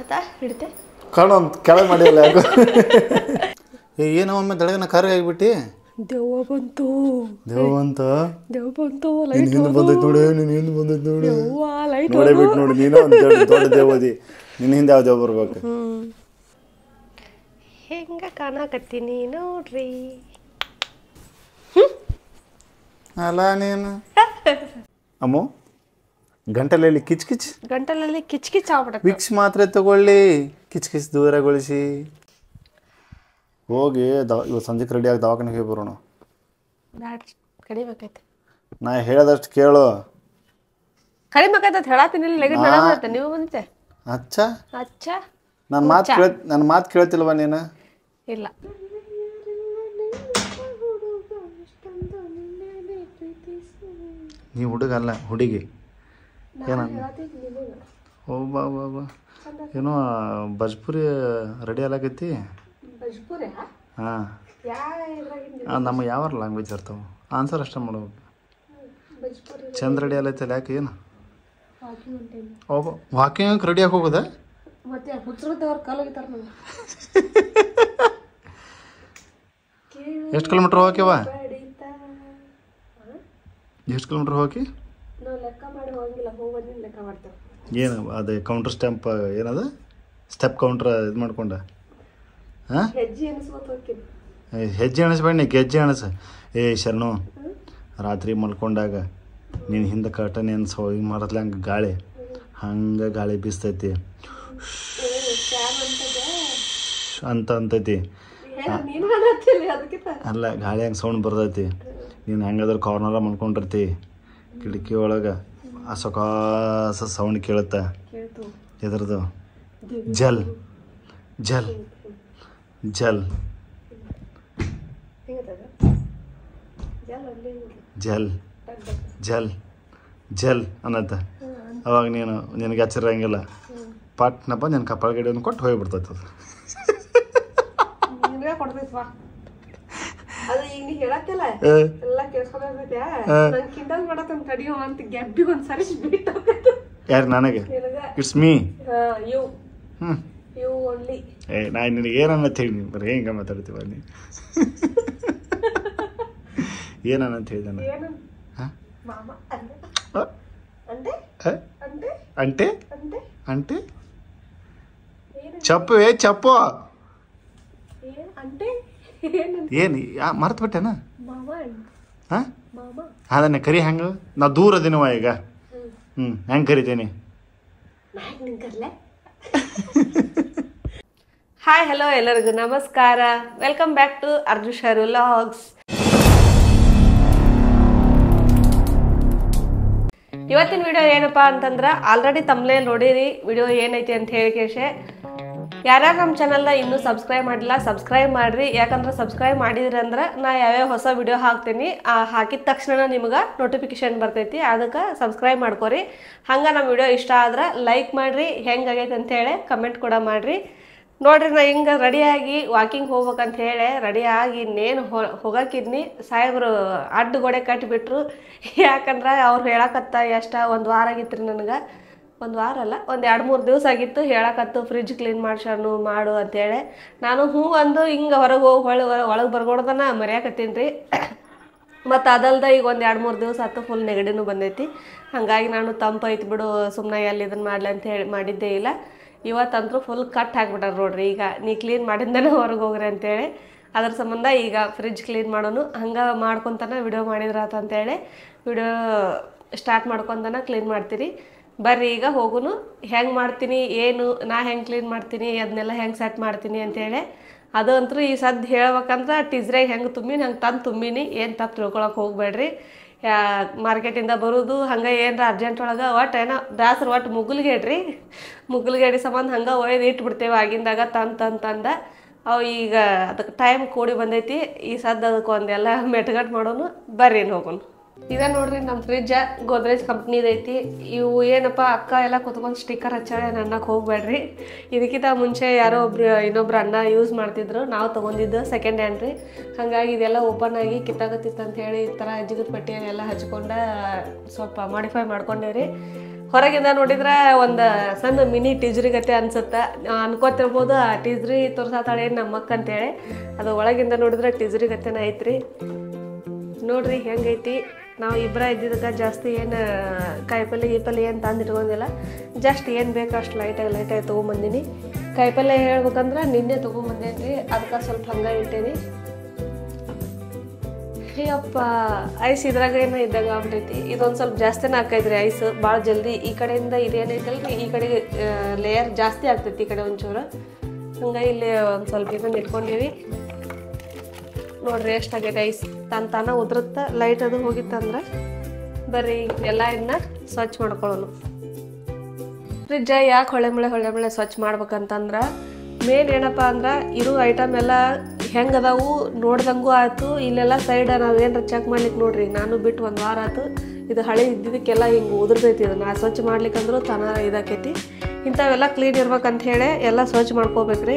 ಆತಾ ಹಿಡಿತೆ ಕಾಣೋ ಕೆಳಗೆ ಮಾಡಿಲ್ಲ ಯಾಕೋ ಏನೋ ಒಮ್ಮೆ ದಳಗನ ಕರ್ಗಾಗಿಬಿಟ್ಟು ದೆವ್ವ ಬಂತು ದೆವ್ವ ಬಂತು ಲೈಟ್ ಹಿಂದೆ ಬಂದೈತೆ ನೋಡಿ ನೀನು ಹಿಂದೆ ಬಂದೈತೆ ನೋಡಿ ದೆವ್ವ ಲೈಟ್ ನೋಡೇ ಬಿಟ್ಟು ನೋಡಿ ನೀನು ಒಂದು ದೊಡ್ಡ ದೇವದಿ ನಿನ್ನ ಹಿಂದೆ ಯಾವ ದೇವ ಬರ್ಬೇಕು ಹೆಂಗ ಕಾಣಕತ್ತೀನಿ ನೋಡ್ರಿ ಅಲ್ಲ ನೀನು ಅಮ್ಮು ಗಂಟಲಲ್ಲಿ ಕಿಚ್ ಕಿಚ್ ಗಂಟಲಲ್ಲಿ ಕಿಚ್ ಕಿಚ್ ಆಗ್ಬಿಡತ್ತೆ ವಿಕ್ಸ್ ಮಾತ್ರೆ ತಗೊಳ್ಳಿ ಕಿಚ್ ಕಿಚ್ ದೂರಗೊಳಿಸಿ ಹೋಗಿ ಇವತ್ತು ಸಂಜೆಗೆ ರೆಡಿಯಾಗಿ ದವಾಖಾನೆಗೆ ಹೋಗಿ ಬರೋಣ ಕಡಿಬೇಕೈತೆ ನಾ ಹೇಳದಷ್ಟು ಕೇಳು ಕಡಿಬೇಕೈತೆ ಹೇಳತ್ತೀನಿ ನೆಗಡಿ ನೀವು ಬಂದಿತ್ತೆ ಅಚ್ಚ ಅಚ್ಚ ನನ್ನ ಮಾತು ಕೇಳ್ತಿಲ್ವ ನೀನು ಇಲ್ಲ ನೀ ಹುಡುಗ ಅಲ್ಲ ಹುಡುಗಿ ಏನ ಓ ಬಾ ಬಾ ಬಾ ಏನೋ ಭಜ್ಪುರಿ ರೆಡಿ ಆಗೈತಿ ಹಾಂ ನಮ್ಮ ಯಾವ ಲ್ಯಾಂಗ್ವೇಜ್ ಇರ್ತಾವೆ ಆನ್ಸರ್ ಅಷ್ಟೇ ಮಾಡ್ಬೇಕು ಚಂದ ರೆಡಿ ಆಗೈತಲ್ಲ ಯಾಕೆ ಏನು ಓ ವಾಕಿಂಗ್ ರೆಡಿ ಆಗಿ ಹೋಗೋದಾ ಎಷ್ಟು ಕಿಲೋಮೀಟ್ರ್ ಹೋಗ್ಯವ ಎಷ್ಟು ಕಿಲೋಮೀಟ್ರ್ ಹೋಗಿ ಏನು ಅದು ಕೌಂಟ್ರ್ ಸ್ಟ್ಯಾಂಪ್ ಏನದ ಸ್ಟೆಪ್ ಕೌಂಟ್ರ್ ಇದು ಮಾಡ್ಕೊಂಡ ಹಾಂ ಹೆಜ್ಜೆ ಎಣಿಸ್ಬೇಡ ನೀ ಗೆಜ್ಜೆ ಎಣಸ ಶರಣು ರಾತ್ರಿ ಮಲ್ಕೊಂಡಾಗ ನೀನು ಹಿಂದೆ ಕಟನ್ ಎನ್ಸೋ ಹಿಂಗೆ ಮಾಡತ್ಲ ಹಂಗೆ ಗಾಳಿ ಹಂಗೆ ಗಾಳಿ ಬೀಸ್ತೈತಿ ಅಂತ ಅಂತೈತಿ ಅಲ್ಲ ಗಾಳಿ ಹಂಗೆ ಸೌಂಡ್ ಬರ್ತೈತಿ ನೀನು ಹೆಂಗಾದ್ರೆ ಕಾರ್ನರ ಮಲ್ಕೊಂಡಿರ್ತಿ ಕಿಟಕಿ ಒಳಗೆ ಆ ಸೊಕಾಸ ಸೌಂಡ್ ಕೇಳುತ್ತೆ ಎದ್ರದ್ದು ಜಲ್ ಜಲ್ ಜಲ್ ಜಲ್ ಜಲ್ ಜಲ್ ಅನ್ನತ್ತ ಅವಾಗ ನೀನು ನಿನಗೆ ಹಚ್ಚಿರಂಗಿಲ್ಲ ಪಟ್ನಪ್ಪ ನಿನ್ನ ಕಪಾಳ ಗಡಿ ಒಂದು ಕೊಟ್ಟು ಹೋಗಿಬಿಡ್ತೈತೆ ಯಾರು ನನಗೆ ಇಟ್ಸ್ ಮೀ ನಾ ನಿನಗೆ ಏನನ್ನತ್ ಹೇಳಿ ನೀವು ಬರೀ ಹೆಂಗ ಮಾತಾಡ್ತೀವ ನೀ ಏನನ್ನಂತ ಹೇಳಿದ ಅಂಟೆ ಅಂಟೆ ಚಪ್ಪು ಚಪ್ಪು ಏನು ಮರ್ತು ಬಿಟ್ಟೆನಾ ಹಾಂ ಅದನ್ನ ಕರಿ ಹೆಂಗ ನಾ ದೂರ ಅದಿನವ ಈಗ ಹೆಂಗೆ ಕರಿತೇನೆ ಹಾಯ್ ಹಲೋ ಎಲ್ಲರಿಗೂ ನಮಸ್ಕಾರ welcome back to Arjun Sharu vlogs. ಇವತ್ತಿನ ವಿಡಿಯೋ ಏನಪ್ಪ ಅಂತಂದ್ರೆ ಆಲ್ರೆಡಿ ತಮ್ಮಲೇ ನೋಡಿರಿ ವಿಡಿಯೋ ಏನೈತಿ ಅಂತ ಹೇಳಿಕೇಶೆ ಯಾರ್ಯಾರು ನಮ್ಮ ಚಾನಲ್ನ ಇನ್ನೂ ಸಬ್ಸ್ಕ್ರೈಬ್ ಮಾಡಿಲ್ಲ ಸಬ್ಸ್ಕ್ರೈಬ್ ಮಾಡಿರಿ. ಯಾಕಂದ್ರೆ ಸಬ್ಸ್ಕ್ರೈಬ್ ಮಾಡಿದ್ರಿ ಅಂದ್ರೆ ನಾ ಯಾವ್ಯಾವ ಹೊಸ ವಿಡಿಯೋ ಹಾಕ್ತೀನಿ ಹಾಕಿದ ತಕ್ಷಣ ನಿಮ್ಗೆ ನೋಟಿಫಿಕೇಶನ್ ಬರ್ತೈತಿ. ಅದಕ್ಕೆ ಸಬ್ಸ್ಕ್ರೈಬ್ ಮಾಡ್ಕೊರಿ. ಹಂಗೆ ನಮ್ಮ ವಿಡಿಯೋ ಇಷ್ಟ ಆದ್ರೆ ಲೈಕ್ ಮಾಡಿರಿ. ಹೆಂಗಾಗೈತೆ ಅಂತೇಳಿ ಕಮೆಂಟ್ ಕೂಡ ಮಾಡಿರಿ. ನೋಡ್ರಿ ನಾ ಹಿಂಗೆ ರೆಡಿಯಾಗಿ ವಾಕಿಂಗ್ ಹೋಗ್ಬೇಕಂತ ಹೇಳಿ ರೆಡಿಯಾಗಿ ಇನ್ನೇನು ಹೋಗಕ್ಕಿದ್ನಿ ಸಾಹೇಬ್ರು ಅಡ್ಡ ಗೋಡೆ ಕಟ್ಟಿಬಿಟ್ರು. ಯಾಕಂದ್ರೆ ಅವ್ರು ಹೇಳಕತ್ತ ಎಷ್ಟು ಒಂದು ವಾರ ಆಗಿತ್ತು ರೀ ನನಗೆ. ಒಂದು ವಾರ ಅಲ್ಲ ಒಂದು 2-3 ದಿವಸ ಆಗಿತ್ತು ಹೇಳಕತ್ತು ಫ್ರಿಜ್ ಕ್ಲೀನ್ ಮಾಡ್ಸೋಣ ಮಾಡು ಅಂತೇಳಿ. ನಾನು ಹ್ಞೂ ಅಂದು ಹಿಂಗೆ ಹೊರಗೆ ಹೋಗಿ ಒಳಗೆ ಬರ್ಗೊಡ್ದನ ಮರ್ಯಾಕತ್ತೀನಿ ರೀ. ಮತ್ತು ಅದಲ್ದ ಈಗ ಒಂದು 2-3 ದಿವಸ ಆಯ್ತು ಫುಲ್ ನೆಗಡಿನೂ ಬಂದೈತಿ. ಹಾಗಾಗಿ ನಾನು ತಂಪು ಐತಿ ಬಿಡು ಸುಮ್ಮನೆ ಎಲ್ಲಿ ಇದನ್ನು ಮಾಡಲಿ ಅಂತ ಹೇಳಿ ಮಾಡಿದ್ದೇ ಇಲ್ಲ. ಇವತ್ತಂತರೂ ಫುಲ್ ಕಟ್ ಹಾಕ್ಬಿಟ್ಟಾರ ನೋಡ್ರಿ. ಈಗ ನೀ ಕ್ಲೀನ್ ಮಾಡಿದ್ದನೇ ಹೊರಗೆ ಹೋಗ್ರಿ ಅಂತೇಳಿ ಅದ್ರ ಸಂಬಂಧ ಈಗ ಫ್ರಿಜ್ ಕ್ಲೀನ್ ಮಾಡೋನು ಹಂಗೆ ಮಾಡ್ಕೊತಾನೆ ವಿಡಿಯೋ ಮಾಡಿದ್ರಾತ ಅಂತೇಳಿ ವಿಡಿಯೋ ಸ್ಟಾರ್ಟ್ ಮಾಡ್ಕೊತಾನೆ ಕ್ಲೀನ್ ಮಾಡ್ತೀರಿ. ಬರ್ರಿ ಈಗ ಹೋಗುನು ಹೆಂಗೆ ಮಾಡ್ತೀನಿ ಏನು ನಾ ಹೆಂಗೆ ಕ್ಲೀನ್ ಮಾಡ್ತೀನಿ ಅದನ್ನೆಲ್ಲ ಹೆಂಗೆ ಸೆಟ್ ಮಾಡ್ತೀನಿ ಅಂತೇಳಿ. ಅದು ಅಂತೂ ಈ ಸದ್ದು ಹೇಳ್ಬೇಕಂದ್ರೆ ಟೀಸ್ರಾಗ ಹೆಂಗೆ ತುಂಬಿನಿ ಹಂಗೆ ತಂದು ತುಂಬಿನಿ. ಏನು ತಪ್ಪು ತಿಳ್ಕೊಳಕ್ಕೆ ಹೋಗ್ಬೇಡ್ರಿ. ಮಾರ್ಕೆಟಿಂದ ಬರೋದು ಹಂಗೆ ಏನರ ಅರ್ಜೆಂಟ್ ಒಳಗೆ ಒಟ್ಟು ಏನೋ ದಾಸರು ಒಟ್ಟು ಮುಗುಲ್ಗೇಡಿ ಸಂಬಂಧ ಹಂಗೆ ಒಯ್ದು ಇಟ್ಬಿಡ್ತೇವೆ ಆಗಿಂದಾಗ ತಂದ ಅವು ಈಗ ಅದಕ್ಕೆ ಟೈಮ್ ಕೂಡಿ ಬಂದೈತಿ. ಈ ಸದ್ದು ಅದಕ್ಕೆ ಒಂದೆಲ್ಲ ಮೆಟ್ಗಟ್ಟು ಮಾಡೋನು ಬರ್ರಿ ಹೋಗೋನು. ಇದ ನೋಡ್ರಿ ನಮ್ಮ ಫ್ರಿಜ್ಜ ಗೋದ್ರೇಜ್ ಕಂಪ್ನಿದೈತಿ. ಇವು ಏನಪ್ಪ ಅಕ್ಕ ಎಲ್ಲ ಕುತ್ಕೊಂಡು ಸ್ಟಿಕ್ಕರ್ ಹಚ್ಚಾಳೆ ಅನ್ನಕ್ಕೆ ಹೋಗ್ಬೇಡ್ರಿ. ಇದಕ್ಕಿಂತ ಮುಂಚೆ ಯಾರೋ ಇನ್ನೊಬ್ರು ಅಣ್ಣ ಯೂಸ್ ಮಾಡ್ತಿದ್ರು. ನಾವು ತೊಗೊಂಡಿದ್ದು ಸೆಕೆಂಡ್ ಹ್ಯಾಂಡ್ ರೀ. ಹಾಗಾಗಿ ಇದೆಲ್ಲ ಓಪನ್ ಆಗಿ ಕಿತ್ತಾಗತ್ತಿತ್ತು ಅಂತ ಹೇಳಿ ಈ ಥರ ಜಿಗದ ಪಟ್ಟಿಯನ್ನೆಲ್ಲ ಹಚ್ಕೊಂಡು ಸ್ವಲ್ಪ ಮಾಡಿಫೈ ಮಾಡ್ಕೊಂಡೇವ್ರಿ. ಹೊರಗಿಂದ ನೋಡಿದ್ರೆ ಒಂದು ಸಣ್ಣ ಮಿನಿ ಟೀಜ್ರಿ ಗತೆ ಅನ್ಸುತ್ತೆ. ಅನ್ಕೋತಿರ್ಬೋದು ಆ ಟೀಜ್ರಿ ತೋರ್ಸಾತಾಳೆ ನಮ್ಮ ಅಕ್ಕ ಅಂತೇಳಿ. ಅದು ಒಳಗಿಂದ ನೋಡಿದ್ರೆ ಟೀಜ್ರಿ ಗತೆನ ಐತ್ರಿ. ನೋಡ್ರಿ ಹೆಂಗೈತಿ. ನಾವು ಇಬ್ಬರ ಇದ್ದಿದ್ದಕ್ಕೆ ಜಾಸ್ತಿ ಏನು ಕಾಯಿಪಲ್ಲೆ ಏನು ತಂದು ಇಟ್ಕೊಂಡಿಲ್ಲ. ಜಸ್ಟ್ ಏನು ಬೇಕು ಅಷ್ಟು ಲೈಟಾಗಿ ತೊಗೊಂಬಂದೀನಿ. ಕಾಯಿಪಲ್ಲೆ ಹೇಳ್ಬೇಕಂದ್ರೆ ನಿನ್ನೆ ತೊಗೊಂಬಂದೇನಿ ರೀ, ಅದಕ್ಕೆ ಸ್ವಲ್ಪ ಹಂಗೆ ಇಟ್ಟೇನಿ. ಅಯ್ಯಪ್ಪ ಐಸ್ ಇದ್ರಾಗ ಏನೋ ಇದ್ದಾಗ ಆಗ್ಬಿಟ್ಟೈತಿ. ಇದೊಂದು ಸ್ವಲ್ಪ ಜಾಸ್ತಿನೇ ಹಾಕೈತ್ರಿ ಐಸ್. ಭಾಳ ಜಲ್ದಿ ಈ ಕಡೆಯಿಂದ ಇದೇನೈತಲ್ರಿ ಈ ಕಡೆಗೆ ಲೇಯರ್ ಜಾಸ್ತಿ ಆಗ್ತೈತಿ. ಈ ಕಡೆ ಒಂಚೂರು ಹಂಗಾಗಿ ಇಲ್ಲಿ ಒಂದು ಸ್ವಲ್ಪ ಇದನ್ನು ಇಟ್ಕೊಂಡೀವಿ. ನೋಡ್ರಿ ಎಷ್ಟಾಗೈತೆ ಐಸ್. ತಾನ ಉದುರುತ್ತೆ. ಲೈಟ್ ಅದು ಹೋಗಿತ್ತಂದ್ರೆ ಬರ್ರಿ ಎಲ್ಲ ಇದನ್ನ ಸ್ವಚ್ಛ ಮಾಡ್ಕೊಳ್ಳೋನು. ಫ್ರಿಜ್ಜ ಯಾಕೆ ಹೊಳೆ ಸ್ವಚ್ಛ ಮಾಡ್ಬೇಕಂತಂದ್ರೆ ಮೇನ್ ಏನಪ್ಪ ಅಂದ್ರೆ ಇರೋ ಐಟಮ್ ಎಲ್ಲ ಹೆಂಗೆ ಅದಾವು ನೋಡ್ದಂಗೂ ಆಯ್ತು. ಇಲ್ಲೆಲ್ಲ ಸೈಡ್ ನಾವು ಏನಾರ ಚೆಕ್ ಮಾಡ್ಲಿಕ್ಕೆ ನೋಡ್ರಿ, ನಾನು ಬಿಟ್ಟು ಒಂದು ವಾರ ಆಯ್ತು. ಇದು ಹಳೆ ಇದ್ದಿದ್ದಕ್ಕೆಲ್ಲ ಹಿಂಗೆ ಉದುರ್ತೈತಿ. ಇದನ್ನು ಸ್ವಚ್ಛ ಮಾಡ್ಲಿಕ್ಕಂದ್ರೂ ತನ ಇದಾಕೈತಿ. ಇಂಥವೆಲ್ಲ ಕ್ಲೀನ್ ಇರ್ಬೇಕಂತ ಹೇಳಿ ಎಲ್ಲ ಸ್ವಚ್ಛ ಮಾಡ್ಕೋಬೇಕ್ರಿ.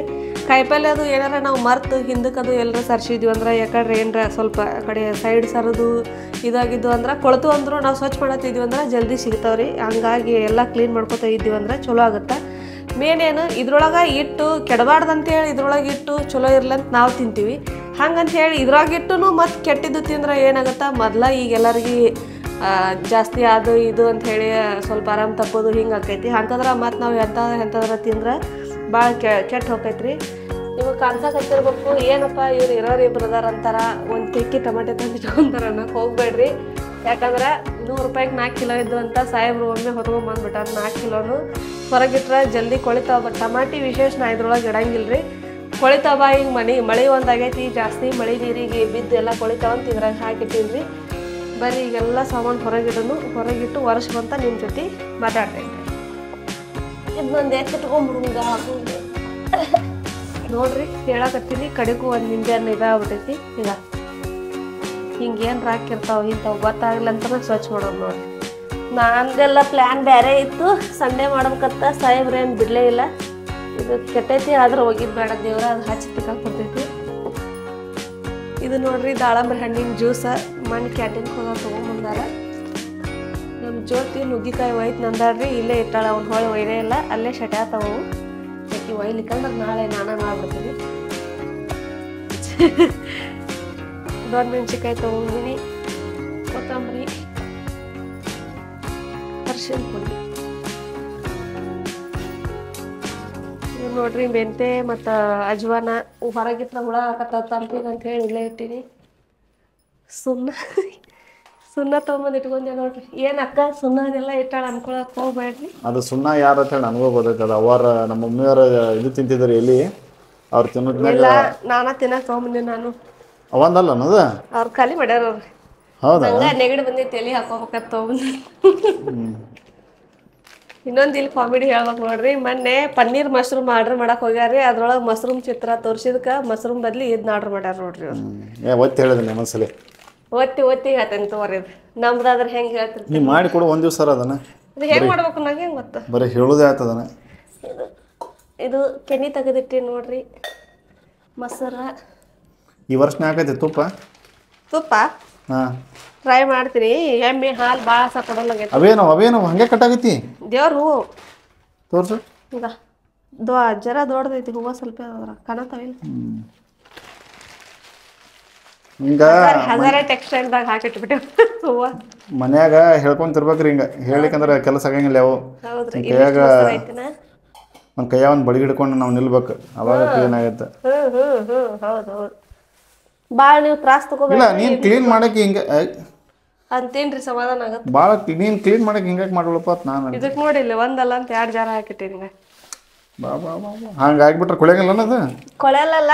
ಕಾಯಿಪಲ್ಲೆ ಅದು ಏನಾರ ನಾವು ಮರ್ತು ಹಿಂದಕ್ಕೆ ಅದು ಎಲ್ಲರ ಸರ್ಸಿದ್ವಿ ಅಂದ್ರೆ ಯಾಕಂದ್ರೆ ಏನರ ಸ್ವಲ್ಪ ಆ ಕಡೆ ಸೈಡ್ ಸರದು ಇದಾಗಿದ್ದು ಅಂದ್ರೆ ಕೊಳ್ತು ಅಂದರೂ ನಾವು ಸ್ವಚ್ಛ ಮಾಡತ್ತಿದ್ವಿ ಅಂದ್ರೆ ಜಲ್ದಿ ಸಿಗ್ತಾವ್ರಿ. ಹಂಗಾಗಿ ಎಲ್ಲ ಕ್ಲೀನ್ ಮಾಡ್ಕೊತಾ ಇದ್ದೀವಿ ಅಂದ್ರೆ ಚಲೋ ಆಗುತ್ತೆ. ಮೇನ್ ಏನು ಇದ್ರೊಳಗೆ ಇಟ್ಟು ಕೆಡಬಾರ್ದಂತೇಳಿ ಇದ್ರೊಳಗೆ ಇಟ್ಟು ಚಲೋ ಇರ್ಲಂತ ನಾವು ತಿಂತೀವಿ. ಹಂಗಂತ ಹೇಳಿ ಇದ್ರಾಗಿಟ್ಟು ಮತ್ತು ಕೆಟ್ಟಿದ್ದು ತಿಂದ್ರೆ ಏನಾಗುತ್ತೆ, ಮೊದಲ ಈಗ ಎಲ್ಲರಿಗೆ ಜಾಸ್ತಿ ಅದು ಇದು ಅಂತ ಹೇಳಿ ಸ್ವಲ್ಪ ಆರಾಮ್ ತಪ್ಪೋದು ಹಿಂಗೆ ಆಕೈತಿ. ಹಂಗಂದ್ರೆ ಮತ್ತು ನಾವು ಎಂಥದ್ರ ತಿಂದ್ರೆ ಭಾಳ ಕೆಟ್ಟು ಹೋಗೈತ್ರಿ. ನಿಮಗೆ ಕಾಣ್ಸಕತ್ತಿರ್ಬೇಕು ಏನಪ್ಪ ಇವ್ರು ಇರೋರು ಇಬ್ರು ಅದಾರ ಅಂತಾರ, ಒಂದು ತಿಕ್ಕಿ ಟೊಮೆಟೊ ತಂದು ಇಟ್ಕೊಂತಾರ ಅನ್ನೋಕೆ ಹೋಗ್ಬೇಡ್ರಿ. ಯಾಕಂದ್ರೆ 100 ರೂಪಾಯಿಗೆ 4 ಕಿಲೋ ಇದ್ದು ಅಂತ ಸಾಹೇಬ್ರು ಒಮ್ಮೆ ಹೊತ್ಕೊಂಡ್ಬಂದ್ಬಿಟ್ಟಾರ. 4 ಕಿಲೋನು ಹೊರಗಿಟ್ರೆ ಜಲ್ದಿ ಕೊಳಿತಾವ. ಟಮಾಟಿ ವಿಶೇಷ ನಾ ಇದ್ರೊಳಗೆ ಇಡಂಗಿಲ್ಲ ರೀ. ಕೊಳಿತಾವ. ಈಗ ಮಳೆ ಒಂದಾಗೈತಿ, ಜಾಸ್ತಿ ಮಳೆ ನೀರಿಗೆ ಬಿದ್ದು ಎಲ್ಲ ಕೊಳಿತಾವಂತ ಇದ್ರಾಗ ಹಾಕಿಟ್ಟಿನ್ರಿ. ಬರೀ ಈಗೆಲ್ಲ ಸಾಮಾನು ಹೊರಗಿಟ್ಟು ವರ್ಷ ಬಂತ ನಿಮ್ಮ ಜೊತೆ ಮಾತಾಡ್ತೇನೆ. ಇದೊಂದು ಎತ್ತಿಟ್ಕೊಂಡ್ಬಿಡುಂಗ ನೋಡ್ರಿ ಹೇಳಕತ್ತೀನಿ. ಕಡೆಗೂ ಒಂದು ನಿಂಬೆ ಹಣ್ಣು ಇದಾಗ್ಬಿಟ್ಟೈತಿ. ಈಗ ಹಿಂಗೇನು ಹಾಕಿರ್ತಾವ ಇಂಥವು ಗೊತ್ತಾಗಲ್ಲ ಅಂತ ಸ್ವಚ್ಛ ಮಾಡೋದು ನೋಡ್ರಿ. ನಂದೆಲ್ಲ ಪ್ಲ್ಯಾನ್ ಬೇರೆ ಇತ್ತು, ಸಂಡೇ ಮಾಡ್ಬೇಕಂತ ಸಾಹೇಬ್ರೇನು ಬಿಡಲೇ ಇಲ್ಲ. ಇದು ಕೆಟ್ಟೈತಿ ಆದ್ರೆ ಹೋಗಿದ್ದು ಬೇಡ ದೇವ್ರ, ಅದು ಹಚ್ಚಿ ತಿಕ್ಕಾಕ್ ಕೊಡ್ತೈತಿ. ಇದು ನೋಡ್ರಿ ದಾಳಂಬ್ರಿ ಹಣ್ಣಿನ ಜ್ಯೂಸ. ಮಣ್ಣು ಕ್ಯಾಂಟೀನ್ಗೆ ಹೋಗೋದು ತೊಗೊಂಬಂದಾರ. ನಮ್ಮ ಜ್ಯೋತಿ ನುಗ್ಗಿಕಾಯಿ ಒಯ್ತು ನಂದಾಡ್ರಿ, ಇಲ್ಲೇ ಇಟ್ಟಾಳ. ಅವ್ನು ಹೊಳೆ ಒಯ್ದೇ ಇಲ್ಲ, ಅಲ್ಲೇ ಶಟ್ಯಾತವು. ಯಾಕೆ ಒಯ್ಲಿಕ್ಕಂದ್ರೆ ನಾಳೆ ನಾನೇ ಮಾಡ್ಬಿಡ್ತೀನಿ. ದೊಡ್ಡ ಮೆಣಸಿನ್ಕಾಯಿ ತೊಗೊಂಡಿನಿ, ಕೊತ್ತಂಬರಿ, ಅರಿಶಿನ ಪುಡಿ. ಇದು ನೋಡ್ರಿ ಮೆಂತೆ ಮತ್ತು ಅಜ್ವಾನ. ಹೊರಗಿಟ್ರ ಹುಳ ಹಾಕತ್ತ ತಂಪಿಗೆ ಅಂತ ಹೇಳಿ ಇಲ್ಲೇ ಇಟ್ಟೀನಿ. ಸುಣ್ಣ ತೊಗೊಂಬಂದು ಇಟ್ಕೊಂಡೆ ನೋಡ್ರಿ. ಏನು ಅಕ್ಕ ಸುಣ್ಣ ಅದೆಲ್ಲ ಇಟ್ಟಾಳ ಅನ್ಕೊಳಕ್ ಹೋಗ್ಬೇಡ್ರಿ. ಅದು ಸುಣ್ಣ ಯಾರು ಅಂತ ಹೇಳಿ ನನಗೂ ಗೊತ್ತಾಗ್ತದ. ಅವರ ನಮ್ಮ ಮಮ್ಮಿಯವರು ಇದು ತಿಂತಿದ್ರು ಎಲ್ಲಿ ಅವ್ರು ತಿನ್ನೋದ್ಮೇಲೆ ನಾನಾ ತಿನ್ನಕ್ ತೊಗೊಂಬಂದೆ. ನಾನು ಅವಂದಲ್ಲ ಅನ್ನೋದು ಅವ್ರು ಖಾಲಿ ಮಾಡ್ಯಾರ ಅವ್ರಿ. ಹೌದಾ? ನೆಗಡಿ ಬಂದೈತಿ, ಎಲ್ಲಿ ಹಾಕೋಬೇಕಂತ ತೊಗೊಂಬಂದೆ. ಇನ್ನೊಂದು ಇಲ್ಲಿ ಕಾಮಿಡಿ ಹೇಳ್ಬೇಕು ನೋಡ್ರಿ. ಮೊನ್ನೆ ಪನ್ನೀರ್ ಮಶ್ರೂಮ್ ಆರ್ಡರ್ ಮಾಡಕ್ ಹೋಗ್ಯಾರಿ. ಅದ್ರೊಳಗೆ ಮಶ್ರೂಮ್ ಚಿತ್ರ ತೋರ್ಸಿದ್ಕ ಮಶ್ರೂಮ್ ಬದ್ಲಿ ಇದನ್ನ ಆರ್ಡರ್ ಮಾಡ್ಯಾರ ನೋಡ್ರಿ ಅವ್ರು. ಒತ್ತಿ ಹೇಳಿದ್ರಿ ಒಂದ್ಸಲಿ. ಒತ್ತಿ ಹೇಳ್ತೇನೆ ತೋರಿ. ನಮ್ದಾದ್ರೆ ಹೆಂಗೆ ಹೇಳ್ತಿರ್ತೀವಿ. ನೀವು ಮಾಡಿ ಕೊಡು ಒಂದು ದಿವಸ ಅದನ್ನ. ಅದು ಹೆಂಗೆ ಮಾಡ್ಬೇಕು ನಂಗೆ ಹೆಂಗೆ ಗೊತ್ತ? ಬರೀ ಹೇಳೋದೇ ಆಗ್ತದನ. ಇದು ಕೆನಿ ತೆಗೆದಿಟ್ಟಿ ನೋಡ್ರಿ. ಮೊಸರ ಈ ವರ್ಷ ಹಾಕೈತಿ ತುಪ್ಪ. ಹಾಂ ಟ್ರೈ ಮಾಡ್ತೀನಿ. ಎಮ್ಮೆ ಹಾಲು ಭಾಳ ಕೊಡಲ್ಲ. ಅವೇನು ಹಂಗೆ ಕಟ್ಟಾಗೈತಿ. ದೇವ್ರ ಹೂವು ತೋರ್ಸು. ಈಗ ಜರ ದೊಡ್ಡದೈತಿ ಹೂವು, ಸ್ವಲ್ಪ ಅದ್ರ ಕಾಣತಾವಿಲ್ಲ. ಹಿಂಗ ಹಜಾರೆ ಟೆಕ್ಸ್ಟೈಲ್ದಾಗ ಹಾಕಿಟ್ಬಿಟ್ಟೆ ಹೂವು. ಮನ್ಯಾಗ ಹೇಳ್ಕೊಂತಿರ್ಬೇಕ್ರಿ. ಹಿಂಗ ಹೇಳಿಕಂದ್ರೆ ಕೆಲಸ ಆಗಂಗಿಲ್ಲ ಯಾವ. ಕೈಯಾಗ ನಮ್ಮ ಕೈಯಾಗ ಒಂದು ಬಡಿ ಹಿಡ್ಕೊಂಡು ನಾವು ನಿಲ್ಬೇಕು, ಅವಾಗ ಕ್ಲೀನ್ ಆಗತ್ತೆ. ಹೌದು. ಭಾಳ ನೀವು ತ್ರಾಸ ತಗೋಬೇಡ. ನೀನ್ ಕ್ಲೀನ್ ಮಾಡಕ್ಕೆ ಹಿಂಗ ಅಂತೇನ್ರಿ ಸಮಾಧಾನ ಆಗತ್ತೆ. ಭಾಳ ನೀನ್ ಕ್ಲೀನ್ ಮಾಡಕ್ಕೆ ಹಿಂಗಾಗಿ ಮಾಡ್ಕೊಳಪ್ಪ ಅಂತ ನಾನು. ಇದಕ್ಕೆ ನೋಡಿಲ್ಲ ಒಂದಲ್ಲ ಅಂತ 2 ಜಾರ ಹಾಕಿಟ್ಟಿನಿ. ಹಂಗ ಆಗ್ಬಿಟ್ರೆ ಕೊಳೆಯಂಗಿಲ್ಲ ಅನ್ನೋದು. ಕೊಳೆಯಲ್ಲ.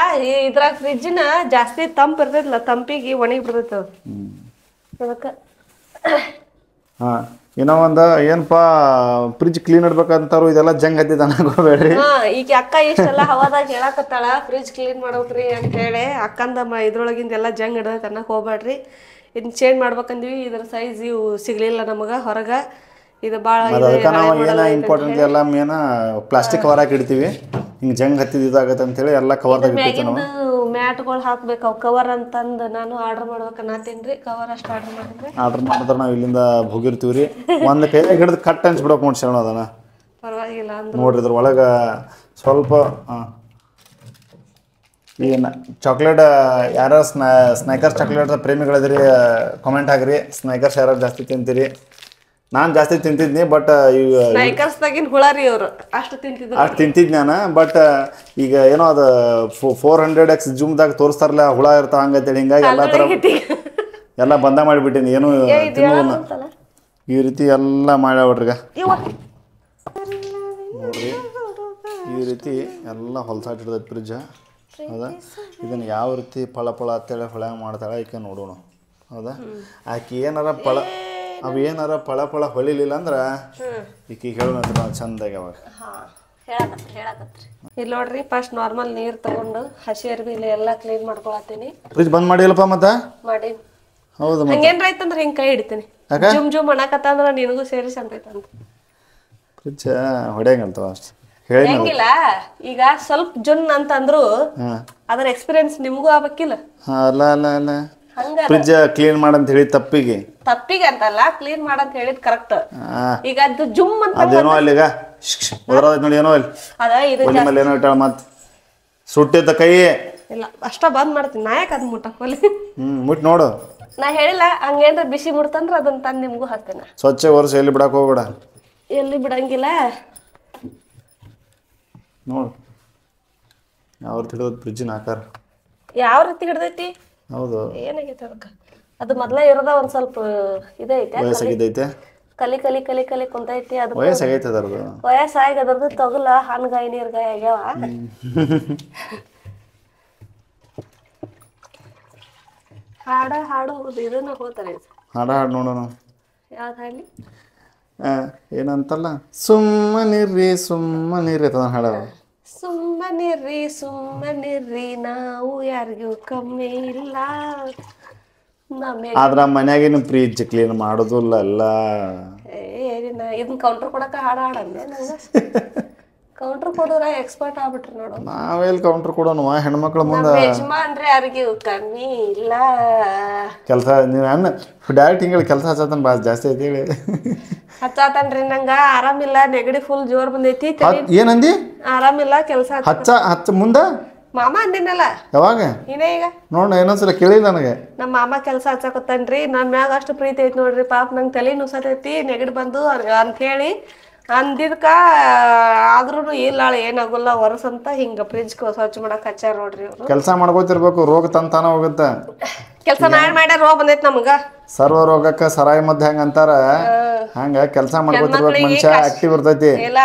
ಇದ್ರಾಗ ಫ್ರಿಜ್ಜಿನ ಜಾಸ್ತಿ ತಂಪು ಇರ್ತೈತಿಲ್ಲ, ತಂಪಿಗೆ ಒಣಗಿ ಬಿಡ್ತೈತೆ ಅದು. ಅದಕ್ಕೆ ಹಾಂ ಏನೋ ಒಂದು ಏನಪ್ಪ ಫ್ರಿಜ್ ಕ್ಲೀನ್ ಇಡ್ಬೇಕಂತಾರು ಇದೆಲ್ಲ ಜಂಗ್ ಹತ್ತಿದ ಅನ್ಕೋಬೇಡ್ರಿ. ಈಗ ಅಕ್ಕ ಇಷ್ಟೆಲ್ಲ ಹವಾದಾಗ ಹೇಳಕತ್ತಾಳ ಫ್ರಿಜ್ ಕ್ಲೀನ್ ಮಾಡ್ಬೇಕ್ರಿ ಅಂತ ಹೇಳಿ. ಅಕ್ಕಂದ ಇದ್ರೊಳಗಿಂದ ಎಲ್ಲ ಜಂಗ್ ಹಿಡ್ದೈತೆ ಅನ್ನಕ್ಕೆ ಹೋಗ್ಬೇಡ್ರಿ. ಇದನ್ನ ಚೇಂಜ್ ಮಾಡ್ಬೇಕಂದ್ವಿ. ಇದ್ರ ಸೈಜ್ ಇವು ಸಿಗ್ಲಿಲ್ಲ ನಮಗೆ ಹೊರಗೆ. ಇದು ಭಾಳ ಅದಕ್ಕೆ ನಾವು ಏನೋ ಇಂಪಾರ್ಟೆಂಟ್ ಎಲ್ಲ ಮೇನ ಪ್ಲಾಸ್ಟಿಕ್ ಕವರ್ ಹಾಕಿ ಇಡ್ತೀವಿ. ಹಿಂಗೆ ಜಂಗ್ ಹತ್ತಿದ ಇದಾಗತ್ತೆ ಅಂತೇಳಿ ಎಲ್ಲ ಕವರ್ದಾಗ ಇಡ್ತೀವಿ ನಾವು. ಮ್ಯಾಟ್ಗಳು ಹಾಕ್ಬೇಕು ಅವು ಕವರ್ ಅಂತಂದು ನಾನು ಆರ್ಡರ್ ಮಾಡ್ಬೇಕನ್ನತ್ತೀನಿ ಕವರ್ ಅಷ್ಟು ಆರ್ಡರ್ ಮಾಡಿದ್ರೆ ಆರ್ಡ್ರ್ ಮಾಡಿದ್ರೆ ನಾವು ಇಲ್ಲಿಂದ ಹೋಗಿರ್ತೀವಿ ರೀ ಒಂದು ಕೈಯಾಗ ಹಿಡಿದು ಕಟ್ ಹಂಚ್ಬಿಡೋಕೆ ನೋಡಿ ಶರಣ ಅದನ್ನ ಪರವಾಗಿಲ್ಲ ಅಂದ್ರೆ ನೋಡ್ರಿ ಇದ್ರ ಒಳಗೆ ಸ್ವಲ್ಪ ಏನು ಚಾಕ್ಲೇಟ್ ಯಾರು ಸ್ನ್ಯಾಕರ್ಸ್ ಚಾಕ್ಲೇಟ್ ಪ್ರೇಮಿಗಳಿದ್ರಿ ಕಾಮೆಂಟ್ ಹಾಕ್ರಿ ಸ್ನ್ಯಾಕರ್ಸ್ ಯಾರು ಜಾಸ್ತಿ ತಿಂತೀರಿ ನಾನು ಜಾಸ್ತಿ ತಿಂತಿದ್ನಿ ಬಟ್ ಈಗ ಸ್ನೈಕರ್ಸ್ದಾಗಿನ ಹುಳ ರೀ ಅವರು ಅಷ್ಟು ತಿಂತಿದ್ರು ಅಷ್ಟು ತಿಂತಿದ್ನಿ ನಾನು ಬಟ್ ಈಗ ಏನೋ ಅದು 400x ಜೂಮ್ದಾಗ ತೋರಿಸ್ತಾರಲ್ಲ ಹುಳ ಇರ್ತಾವ ಹಂಗಂತೇಳಿ ಹಿಂಗಾಗಿ ಎಲ್ಲ ಥರ ಎಲ್ಲ ಬಂದ ಮಾಡಿಬಿಟ್ಟಿನಿ ಏನು ತಿನ್ನೋದನ್ನ ಈ ರೀತಿ ಎಲ್ಲ ಮಾಡ್ಯಾವ್ರಿಗ ನೋಡ್ರಿ ಈ ರೀತಿ ಎಲ್ಲ ಹೊಲ್ಸಾಟಿಡ್ದೈತೆ ಫ್ರಿಜ್ಜ ಹೌದಾ ಇದನ್ನು ಯಾವ ರೀತಿ ಫಳ ಅಂತೇಳಿ ಹೊಳ್ಯಾಂಗ ಮಾಡ್ತಾಳೆ ಈಕೆ ನೋಡೋಣ ಹೌದಾ ಆಕೆ ಏನಾರ ಅವು ಏನಾರ ಫಳ ಹೊಳಿಲಿಲ್ಲ ಅಂದ್ರೆ ಈಕಿಗೆ ಹೇಳೋಣ ಚಂದಾಗಿ ಅವಾಗ ಇಲ್ಲಿ ನೋಡ್ರಿ ಫಸ್ಟ್ ನಾರ್ಮಲ್ ನೀರು ತಗೊಂಡು ಹಸಿ ಅರ್ಬಿಲಿ ಎಲ್ಲ ಕ್ಲೀನ್ ಮಾಡ್ಕೊಳತ್ತೀನಿ ಫ್ರಿಜ್ ಬಂದ್ ಮಾಡಿಲ್ಲಪ್ಪ ಮತ್ತೆ ಮಾಡಿ ಹೌದು ಹಂಗೇನ್ರ ಐತಂದ್ರೆ ಹಿಂಗೆ ಕೈ ಹಿಡಿತೀನಿ ಜುಮ್ ಅನ್ನಕತ್ತಂದ್ರ ನಿನಗೂ ಸೇರಿಸಿ ಅಂತೈತಂತ ಫ್ರಿಜ್ ಹೊಡೆಯಂಗಲ್ತವ ಅಷ್ಟು ಹೇಳಿ ಹೆಂಗಿಲ್ಲ ಈಗ ಸ್ವಲ್ಪ ಜುನ್ ಅಂತಂದ್ರು ಅದ್ರ ಎಕ್ಸ್ಪೀರಿಯನ್ಸ್ ನಿಮಗೂ ಆಗ್ಬೇಕಿಲ್ಲ ಅಲ್ಲ ಅಲ್ಲ ಅಲ್ಲ ಹಂಗ ಫ್ರಿಜ್ ಕ್ಲೀನ್ ಮಾಡಂತ ಹೇಳಿ ತಪ್ಪಿಗೆ ಅಂತಲ್ಲ ಕ್ಲೀನ್ ಮಾಡಂತ ಹೇಳಿದ್ ಕರೆಕ್ಟ್ ಈಗ ಅದು ಜುಮ್ ಅಂತ ಅದೇನೋ ಅಲ್ಲಿಗ ನೋಡಿ ಏನೋ ಅಲ್ಲಿ ಅದ ಇದು ಒಲಿ ಮೇಲೆ ಏನೋ ಇಟ್ಟಾಳ ಮತ್ತೆ ಸುಟ್ಟಿದ್ದ ಕೈ ಇಲ್ಲ ಅಷ್ಟ ಬಂದ್ ಮಾಡ್ತೀನಿ ನಾಯಕ್ ಅದ್ ಮುಟ್ಟಕ್ಕೋಲಿ ಮುಟ್ ನೋಡು ನಾ ಹೇಳಿಲ್ಲ ಹಂಗೇನ್ರ ಬಿಸಿ ಮುಡ್ತಂದ್ರ ಅದನ್ನ ತಂದು ನಿಮ್ಗೂ ಹಾಕ್ತೇನೆ ಸ್ವಚ್ಛ ವರ್ಷ ಎಲ್ಲಿ ಬಿಡಕ್ ಹೋಗ್ಬೇಡ ಎಲ್ಲಿ ಬಿಡಂಗಿಲ್ಲ ನೋಡು ಯಾವ ರೀತಿ ಹಿಡಿದ್ ಫ್ರಿಜ್ಜಿನ ಆಕಾರ ಯಾವ ರೀತಿ ಹಿಡ್ದೈತಿ ಹೌದು ಏನಾಗೈತೆ ಅದಕ್ಕೆ ಅದು ಮೊದ್ಲ ಇರೋದ ಒಂದ್ ಸ್ವಲ್ಪ ಇದೈತೆ ವಯಸ್ಸಾಗಿದ್ದೈತೆ ಕಲಿ ಕಲಿ ಕಲಿ ಕಲಿ ಕುಂತೈತಿ ಅದು ವಯಸ್ಸಾಗೈತೆ ಅದರದು ವಯಸ್ಸಾಗಿ ಅದ್ರದ್ದು ತೊಗಲ ಹಣ್ಗಾಯಿ ನೀರ್ಗಾಯಿ ಆಗ್ಯಾವ ಹಾಡು ಇದನ್ನ ಹೋಗ್ತಾರೆ ಹಾಡು ನೋಡೋಣ ಯಾವ್ದು ಹಾಡಿ ಏನಂತಲ್ಲ ಸುಮ್ಮನಿರ್ರಿ ಅದ ಹಾಡವ ಸುಮ್ಮನಿರ್ರಿ ನಾವು ಯಾರಿಗೂ ಕಮ್ಮಿ ಇಲ್ಲ ಆದ್ರ ಮನ್ಯಾಗಿನ ಫ್ರಿಜ್ ಕ್ಲೀನ್ ಮಾಡೋದಿಲ್ಲ ಎಲ್ಲ ಏನಿಲ್ಲ ಇದನ್ನ ಕೌಂಟರ್ ಕೊಡಕ ಹಾಡಂದೆ ನಂಗೆ ಕೌಂಟರ್ ಕೊಡೋರ ಎಕ್ಸ್ಪರ್ಟ್ ಆಗ್ಬಿಟ್ರಿ ನೋಡು ನಾವೆಲ್ಲಿ ಕೌಂಟರ್ ಕೊಡೋಣ ಹೆಣ್ಮಕ್ಳ ಮುಂದೆ ಯಜಮಾನ್ರೆ ಯಾರಿಗೂ ಕಮ್ಮಿ ಇಲ್ಲ ಕೆಲಸ ನೀವು ಅನ್ನ ಡೈರೆಕ್ಟ್ ಹಿಂಗೆ ಕೆಲಸ ಹಚ್ಚತನ ಭಾಳ ಜಾಸ್ತಿ ಐತಿ ಹೇಳಿ ಹಚ್ಚಾತನ್ರಿ ನಂಗ ಆರಾಮಿಲ್ಲ ನೆಗಡಿ ಫುಲ್ ಜೋರ್ ಬಂದೈತಿ ಏನಂದಿ ಆರಾಮಿಲ್ಲ ಕೆಲಸ ಹಚ್ಚ ಮುಂದ ಮಾಮ ಅಂದಿನಲ್ಲ ಯಾವಾಗ ನೀನೇ ಈಗ ನೋಡ ಏನೊಂದ್ಸಲ ಕೇಳಿಲ್ಲ ನನಗೆ ನಮ್ಮ ಮಾಮ ಕೆಲಸ ಹಚ್ಚಾಕತ್ತನ್ರಿ ನನ್ನ ಮ್ಯಾಗ ಅಷ್ಟು ಪ್ರೀತಿ ಐತಿ ನೋಡ್ರಿ ಪಾಪ ನಂಗೆ ತಲೆ ನುಸತೈತಿ ನೆಗಡಿ ಬಂದು ಅಂತ ಹೇಳಿ ಅಂದಿದ್ಕ ಆದ್ರೂ ಇಲ್ಲ ಏನಾಗಲ್ಲ ಹೊರಸಂತ ಹಿಂಗ ಫ್ರಿಜ್ ಸ್ವಚ್ಛ ಮಾಡಕ್ ಹಚ್ಚಾರ ನೋಡ್ರಿ ಅವ್ರು ಕೆಲಸ ಮಾಡ್ಕೋತಿರ್ಬೇಕು ರೋಗ ತಂತಾನ ಹೋಗುತ್ತೆ ಕೆಲಸ ಮಾಡ್ಯಾರ ರೋಗ ಬಂದೈತಿ ನಮ್ಗ ಸರ್ವ ರೋಗಕ್ಕ ಸರಾಯಿ ಮದ್ದು ಹೆಂಗ ಅಂತಾರ ಹಂಗ ಕೆಲಸ ಮಾಡ್ಕೋತಿರ್ಬೇಕು ಮನುಷ್ಯ ಆಕ್ಟಿವ್ ಇರ್ತೈತಿ ಇಲ್ಲ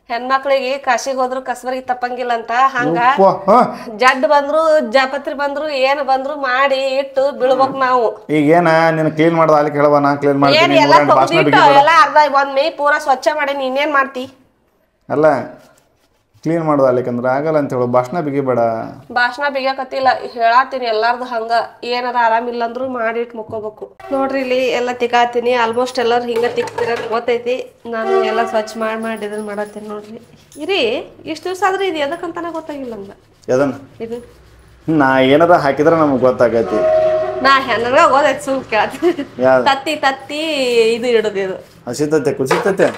ಹೆಣ್ಮಕ್ಳಿಗೆ ಕಾಶಿಗೆ ಹೋದ್ರು ಕಸಬರಿಗೆ ತಪ್ಪಂಗಿಲ್ಲ ಅಂತ ಹಂಗ ಜಡ್ ಬಂದ್ರು ಜಾಪತ್ರಿ ಬಂದ್ರು ಏನ್ ಬಂದ್ರು ಮಾಡಿ ಇಟ್ಟು ಬೀಳ್ಬೇಕ್ ನಾವು ಈಗ ಏನ ನೀನ್ ಕ್ಲೀನ್ ಮಾಡೋದು ಅಲ್ಲಿ ಕೇಳವ ನಾ ಕ್ಲೀನ್ ಮಾಡ್ತೀನಿ ಎಲ್ಲ ಅರ್ಧ ಒಂದ್ ಮೇ ಪೂರಾ ಸ್ವಚ್ಛ ಮಾಡಿ ನೀನೇನ್ ಮಾಡ್ತಿ ಅಲ್ಲ ಕ್ಲೀನ್ ಮಾಡೋದು ಅಲ್ಲಿಕಂದ್ರ ಆಗಲ್ಲ ಅಂತ ಹೇಳು ಭಾಷಣ ಬಿಗಿಬೇಡ ಭಾಷಣ ಬಿಗಿಯಾಕತ್ತಿಲ್ಲ ಹೇಳಾತೀನಿ ಎಲ್ಲಾರ್ದು ಹಂಗ ಏನಾರ ಆರಾಮಿಲ್ಲ ಅಂದ್ರು ಮಾಡಿಟ್ಟು ಮುಕ್ಕೋಬೇಕು ನೋಡ್ರಿ ಇಲ್ಲಿ ಎಲ್ಲ ತಿಕ್ಕಾತೀನಿ ಆಲ್ಮೋಸ್ಟ್ ಎಲ್ಲರೂ ಹಿಂಗ ತಿಕ್ತಿರ ಗೊತ್ತೈತಿ ನಾನು ಎಲ್ಲ ಸ್ವಚ್ಛ ಮಾಡಿ ಇದನ್ನ ಮಾಡತ್ತೀನಿ ನೋಡ್ರಿ ಇರಿ ಇಷ್ಟು ದಿವಸ ಆದ್ರೆ ಇದು ಎದಕ್ಕಂತಾನೆ ಗೊತ್ತಾಗಿಲ್ಲ ನಮ್ಗೆ ಎದನ್ನ ಇದು ನಾ ಏನಾರ ಹಾಕಿದ್ರೆ ನಮ್ಗೆ ಗೊತ್ತಾಗೈತಿ ನಾ ಹೆಣ್ಣಗ ಓದೈತಿ ಸುಮ್ ಕೇಳ್ತೀನಿ ತತ್ತಿ ಇದು ಇಡೋದು ಇದು ಹಸಿತೈತೆ ಕುಸಿತೈತೆ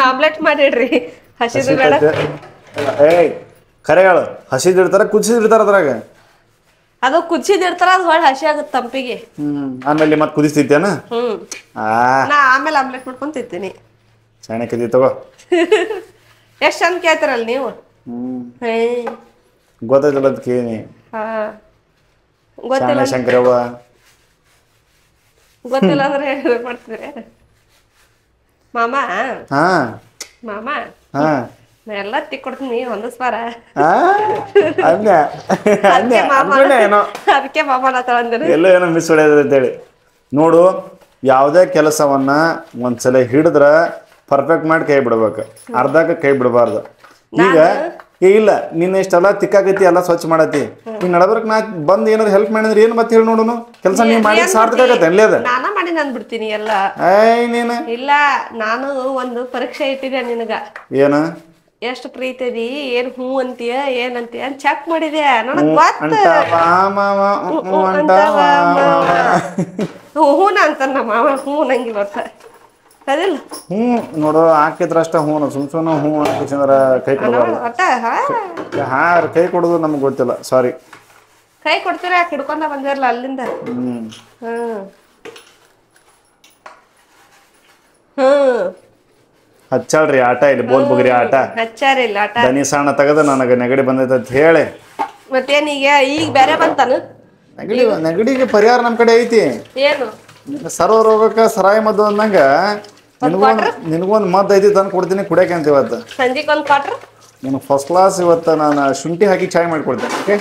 ಆಮ್ಲೆಟ್ ಮಾಡಿಡ್ರಿ ಹಸಿದು ಬೇಡ ಏಯ್ ಖರೆ ಹೇಳು ಹಸಿದಿಡ್ತಾರ ಕುದಿಸಿದಿಡ್ತಾರ ಅದ್ರಾಗ ಅದು ಕುದಿಸಿದಿಡ್ತಾರ ಅದು ಹೊಳ್ಳಿ ಹಸಿ ಆಗುತ್ತೆ ತಂಪಿಗೆ ಆಮೇಲೆ ಮತ್ತೆ ಕುದಿಸ್ತೈತೇನ ನಾ ಆಮೇಲೆ ಆಮ್ಲೆಟ್ ಮಾಡ್ಕೊಂಡ್ ತಿಂತೀನಿ ಚೆನ್ನಾಗಿ ತಗೋ ಎಷ್ಟ್ ಚಂದ ಕೇಳ್ತಾರಲ್ಲ ನೀವು ಗೊತ್ತಾಯ್ತಲ್ಲ ಅದ್ ಕೇಳಿ ಗೊತ್ತಿಲ್ಲ ಶಂಕರವ್ವ ಗೊತ್ತಿಲ್ಲ ಅಂದ್ರೆ ಮಾಡ್ತಿದ್ರೆ ಮಾಮ ಮಾಮ ನಾ ಎಲ್ಲ ತಿಕ್ಕೊಡ್ತೀನಿ ಹೊಂದಿಸ್ಬಾರ ಅದಕ್ಕೆ ಮಾಮ ಎಲ್ಲೋ ಏನೋ ಮಿಸ್ ಹೊಡೆಯೋದು ಅಂತೇಳಿ ನೋಡು ಯಾವುದೇ ಕೆಲಸವನ್ನ ಒಂದ್ಸಲ ಹಿಡಿದ್ರ ಪರ್ಫೆಕ್ಟ್ ಮಾಡಿ ಕೈ ಬಿಡ್ಬೇಕು ಅರ್ಧಕ್ಕೆ ಕೈ ಬಿಡಬಾರ್ದು ಈಗ ಇಲ್ಲ ನೀನ್ ಇಷ್ಟೆಲ್ಲ ತಿಕ್ಕಾಕೈತಿ ಎಲ್ಲ ಸ್ವಚ್ಛ ಮಾಡತಿ ಈಗ ನಡಬರ್ಕ್ ನಾ ಬಂದ್ ಏನಾದ್ರು ಹೆಲ್ಪ್ ಮಾಡಿದ್ರೆ ಏನ್ ಮತ್ತೆ ಹೇಳಿ ನೋಡುನು ಕೆಲಸ ನೀವ್ ಮಾಡಿ ಸಾರ್ಥಕ ಆಗತ್ತೆ ಅಲ್ಲೇ ಅದ ನಾನ ಮಾಡಿ ನಂದ್ಬಿಡ್ತೀನಿ ಎಲ್ಲ ನೀನ ಇಲ್ಲ ನಾನು ಒಂದು ಪರೀಕ್ಷೆ ಇಟ್ಟಿದ್ದೆ ನಿನಗ ಏನ ಎಷ್ಟು ಪ್ರೀತಿ ಅದಿ ಏನ್ ಹೂ ಅಂತೀಯ ಏನಂತೀಯ ಅಂತ ಚೆಕ್ ಮಾಡಿದ್ಯಾ ನನಗ್ ಗೊತ್ತ ಹೂನ ಅಂತ ನಮ್ಮ ಮಾವ ಹೂ ನಂಗೆ ಗೊತ್ತ ಅದಿಲ್ಲ ನೋಡು ಹಾಕಿದ್ರ ಅಷ್ಟ ಹೂ ಸುಮ್ ಹೂ ಹಾಕಿದ್ರ ಕೈ ಕೊಡಬಾರ್ದು ಒಟ್ಟ ಕೈ ಕೊಡೋದು ನಮ್ಗೆ ಗೊತ್ತಿಲ್ಲ ಸಾರಿ ಕೈ ಕೊಡ್ತೀರ ಹಿಡ್ಕೊಂಡ ಬಂದಿರಲ್ಲ ಅಲ್ಲಿಂದ ಹಚ್ಚಾಳ್ರಿ ಆಟ ಇಲ್ಲಿ ಬೋಲ್ ಬುಗ್ರಿ ಆಟ ಹಚ್ಚಾರಿಲ್ಲ ಆಟ ದನಿ ಸಣ್ಣ ತೆಗೆದು ನನಗೆ ನೆಗಡಿ ಬಂದೈತೆ ಅಂತ ಹೇಳಿ ಮತ್ತೇನೀಗ ಈಗ ಬೇರೆ ಬಂತಾನು ನೆಗಡಿಗೆ ಪರಿಹಾರ ನಮ್ಮ ಕಡೆ ಐತಿ ಏನು ಸರ್ವ ರೋಗಕ್ಕೆ ಸರಾಯಿ ಮದ್ದು ಅಂದಂಗ ನಿನಗೊಂದು ಮದ್ದು ಐತಿ ತಂದು ಕೊಡ್ತೀನಿ ಕುಡಿಯಕ್ಕೆ ಅಂತ ಇವತ್ತು ಸಂಜೆಗೆ ಒಂದು ಕ್ವಾಟ್ರ್ ನಿನಗೆ ಫಸ್ಟ್ ಕ್ಲಾಸ್ ಇವತ್ತು ನಾನು ಶುಂಠಿ ಹಾಕಿ ಚಾಯ್ ಮಾಡಿಕೊಡ್ತೇನೆ ಓಕೆ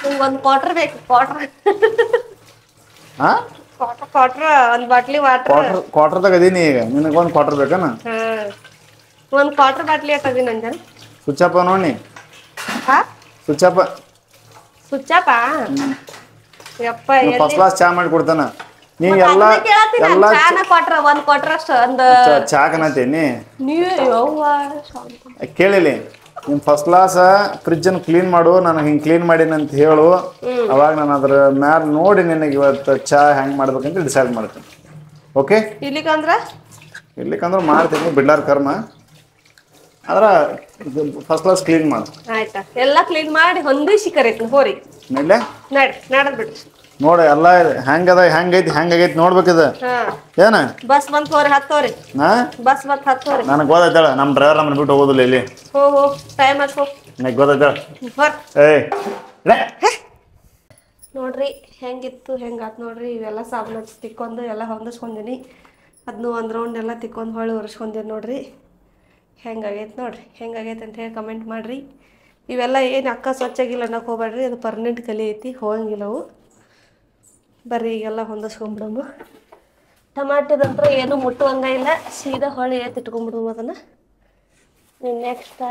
ನಿಮ್ಗೆ ಒಂದು ಕ್ವಾಟ್ರ್ ಬೇಕು ಕ್ವಾಟ್ರ್ ಹಾಂ ಕ್ವಾಟ್ರ್ ಒಂದು ಬಾಟ್ಲಿ ವಾಟ್ರ್ ಕ್ವಾರ್ಟರ್ದಾಗ ಅದೀನಿ ಈಗ ನಿನಗೊಂದು ಕ್ವಾರ್ಟರ್ ಬೇಕನ ಒಂದು ಕ್ವಾಟ್ರ್ ಬಾಟ್ಲಿ ಹಾಕದಿ ನಂಜನ್ ಸುಚ್ಚಪ್ಪ ನೋಡಿ ಸುಚ್ಚಪ್ಪ ಸುಚ್ಚಪ್ಪ ಯಪ್ಪ ಫಸ್ಟ್ ಕ್ಲಾಸ್ ಚಾ ಮಾಡಿ ಕೊಡ್ತಾನ ನೀ ಎಲ್ಲ ಚಾನ ಕ್ವಾಟ್ರ್ ಒಂದು ಕ್ವಾಟ್ರ್ ಅಷ್ಟು ಒಂದು ಚಾಕನತೀನಿ ನೀವು ಯವ್ವ ಕೇಳಿಲಿ ನಿಮ್ ಫಸ್ಟ್ ಕ್ಲಾಸ್ ಫ್ರಿಜ್ಜನ್ನು ಕ್ಲೀನ್ ಮಾಡು ನನಗೆ ಹಿಂಗೆ ಕ್ಲೀನ್ ಮಾಡೀನಿ ಅಂತ ಹೇಳು ಅವಾಗ ನಾನು ಅದ್ರ ಮ್ಯಾಲ ನೋಡಿ ನಿನಗೆ ಇವತ್ತು ಚಾ ಹೆಂಗೆ ಮಾಡ್ಬೇಕಂತ ಡಿಸೈಡ್ ಮಾಡ್ತೀನಿ ಓಕೆ ಇರ್ಲಿಕ್ಕಂದ್ರೆ ಮಾಡ್ತೀನಿ ಬಿಡ್ಲಾರ ಕರ್ಮ ಆದ್ರೆ ಫಸ್ಟ್ ಕ್ಲಾಸ್ ಕ್ಲೀನ್ ಮಾಡು ಆಯ್ತಾ ಎಲ್ಲ ಕ್ಲೀನ್ ಮಾಡಿ ಹೊಂದಿಸಿ ಕರೀತೀನಿ ಹೋರಿ ನಡ್ಲೆ ನಡದ್ ಬಿಡ್ರಿ ನೋಡಿ ಎಲ್ಲ ಹೆಂಗೈತಿ ನೋಡ್ಬೇಕಿದ ಏನ ಬಸ್ ಬಂತ್ ಹೋರಿ ಹತ್ತೋರಿ ಬಸ್ ಬಂತ್ ಹತ್ತೋರಿ ನನಗೆ ಗೊತ್ತಾಯ್ತಾಳ ನಮ್ಮ ಡ್ರೈವರ್ ನಮ್ಮನ್ನ ಬಿಟ್ಟು ಹೋಗೋದಿಲ್ಲ ಇಲ್ಲಿ ಹೋ ಟೈಮ್ ಆಯ್ತು ಹೋಗ್ ನನಗೆ ಗೊತ್ತಾಯ್ತಾಳ ನೋಡ್ರಿ ಹೆಂಗಿತ್ತು ಹೆಂಗಾತ್ ನೋಡ್ರಿ ಇವೆಲ್ಲ ಸಾಬೂನು ಹಚ್ಚಿ ತಿಕ್ಕೊಂಡು ಎಲ್ಲ ಹೊಂದಿಸ್ಕೊಂಡಿನಿ ಅದನ್ನು ಒಂದು ರೌಂಡ್ ಎಲ್ಲ ತಿಕ್ಕೊಂಡು ಹೊಳ್ಳಿ ಒರೆಸ್ಕೊಂಡಿನಿ ನೋಡ್ರಿ ಹೆಂಗಾಗೈತೆ ನೋಡ್ರಿ ಹೆಂಗಾಗೈತೆ ಅಂತ ಹೇಳಿ ಕಮೆಂಟ್ ಮಾಡಿರಿ ಇವೆಲ್ಲ ಏನು ಅಕ್ಕ ಸ್ವಚ್ಛಾಗಿಲ್ಲ ಅನ್ನೋಕೆ ಹೋಗ್ಬೇಡ್ರಿ ಅದು ಪರ್ಮನೆಂಟ್ ಕಲಿ ಐತಿ ಹೋಗಂಗಿಲ್ಲವು ಬರ್ರಿ ಈಗೆಲ್ಲ ಹೊಂದಿಸ್ಕೊಂಬಿಡೋದು ಟಮಾಟಿದಂತ್ರ ಏನು ಮುಟ್ಟುವಂಗ ಇಲ್ಲ ಸೀದಾ ಹೊಳ್ಳಿ ಎತ್ತಿಟ್ಕೊಂಡ್ಬಿಡೋದು ಅದನ್ನು ನೆಕ್ಸ್ಟ್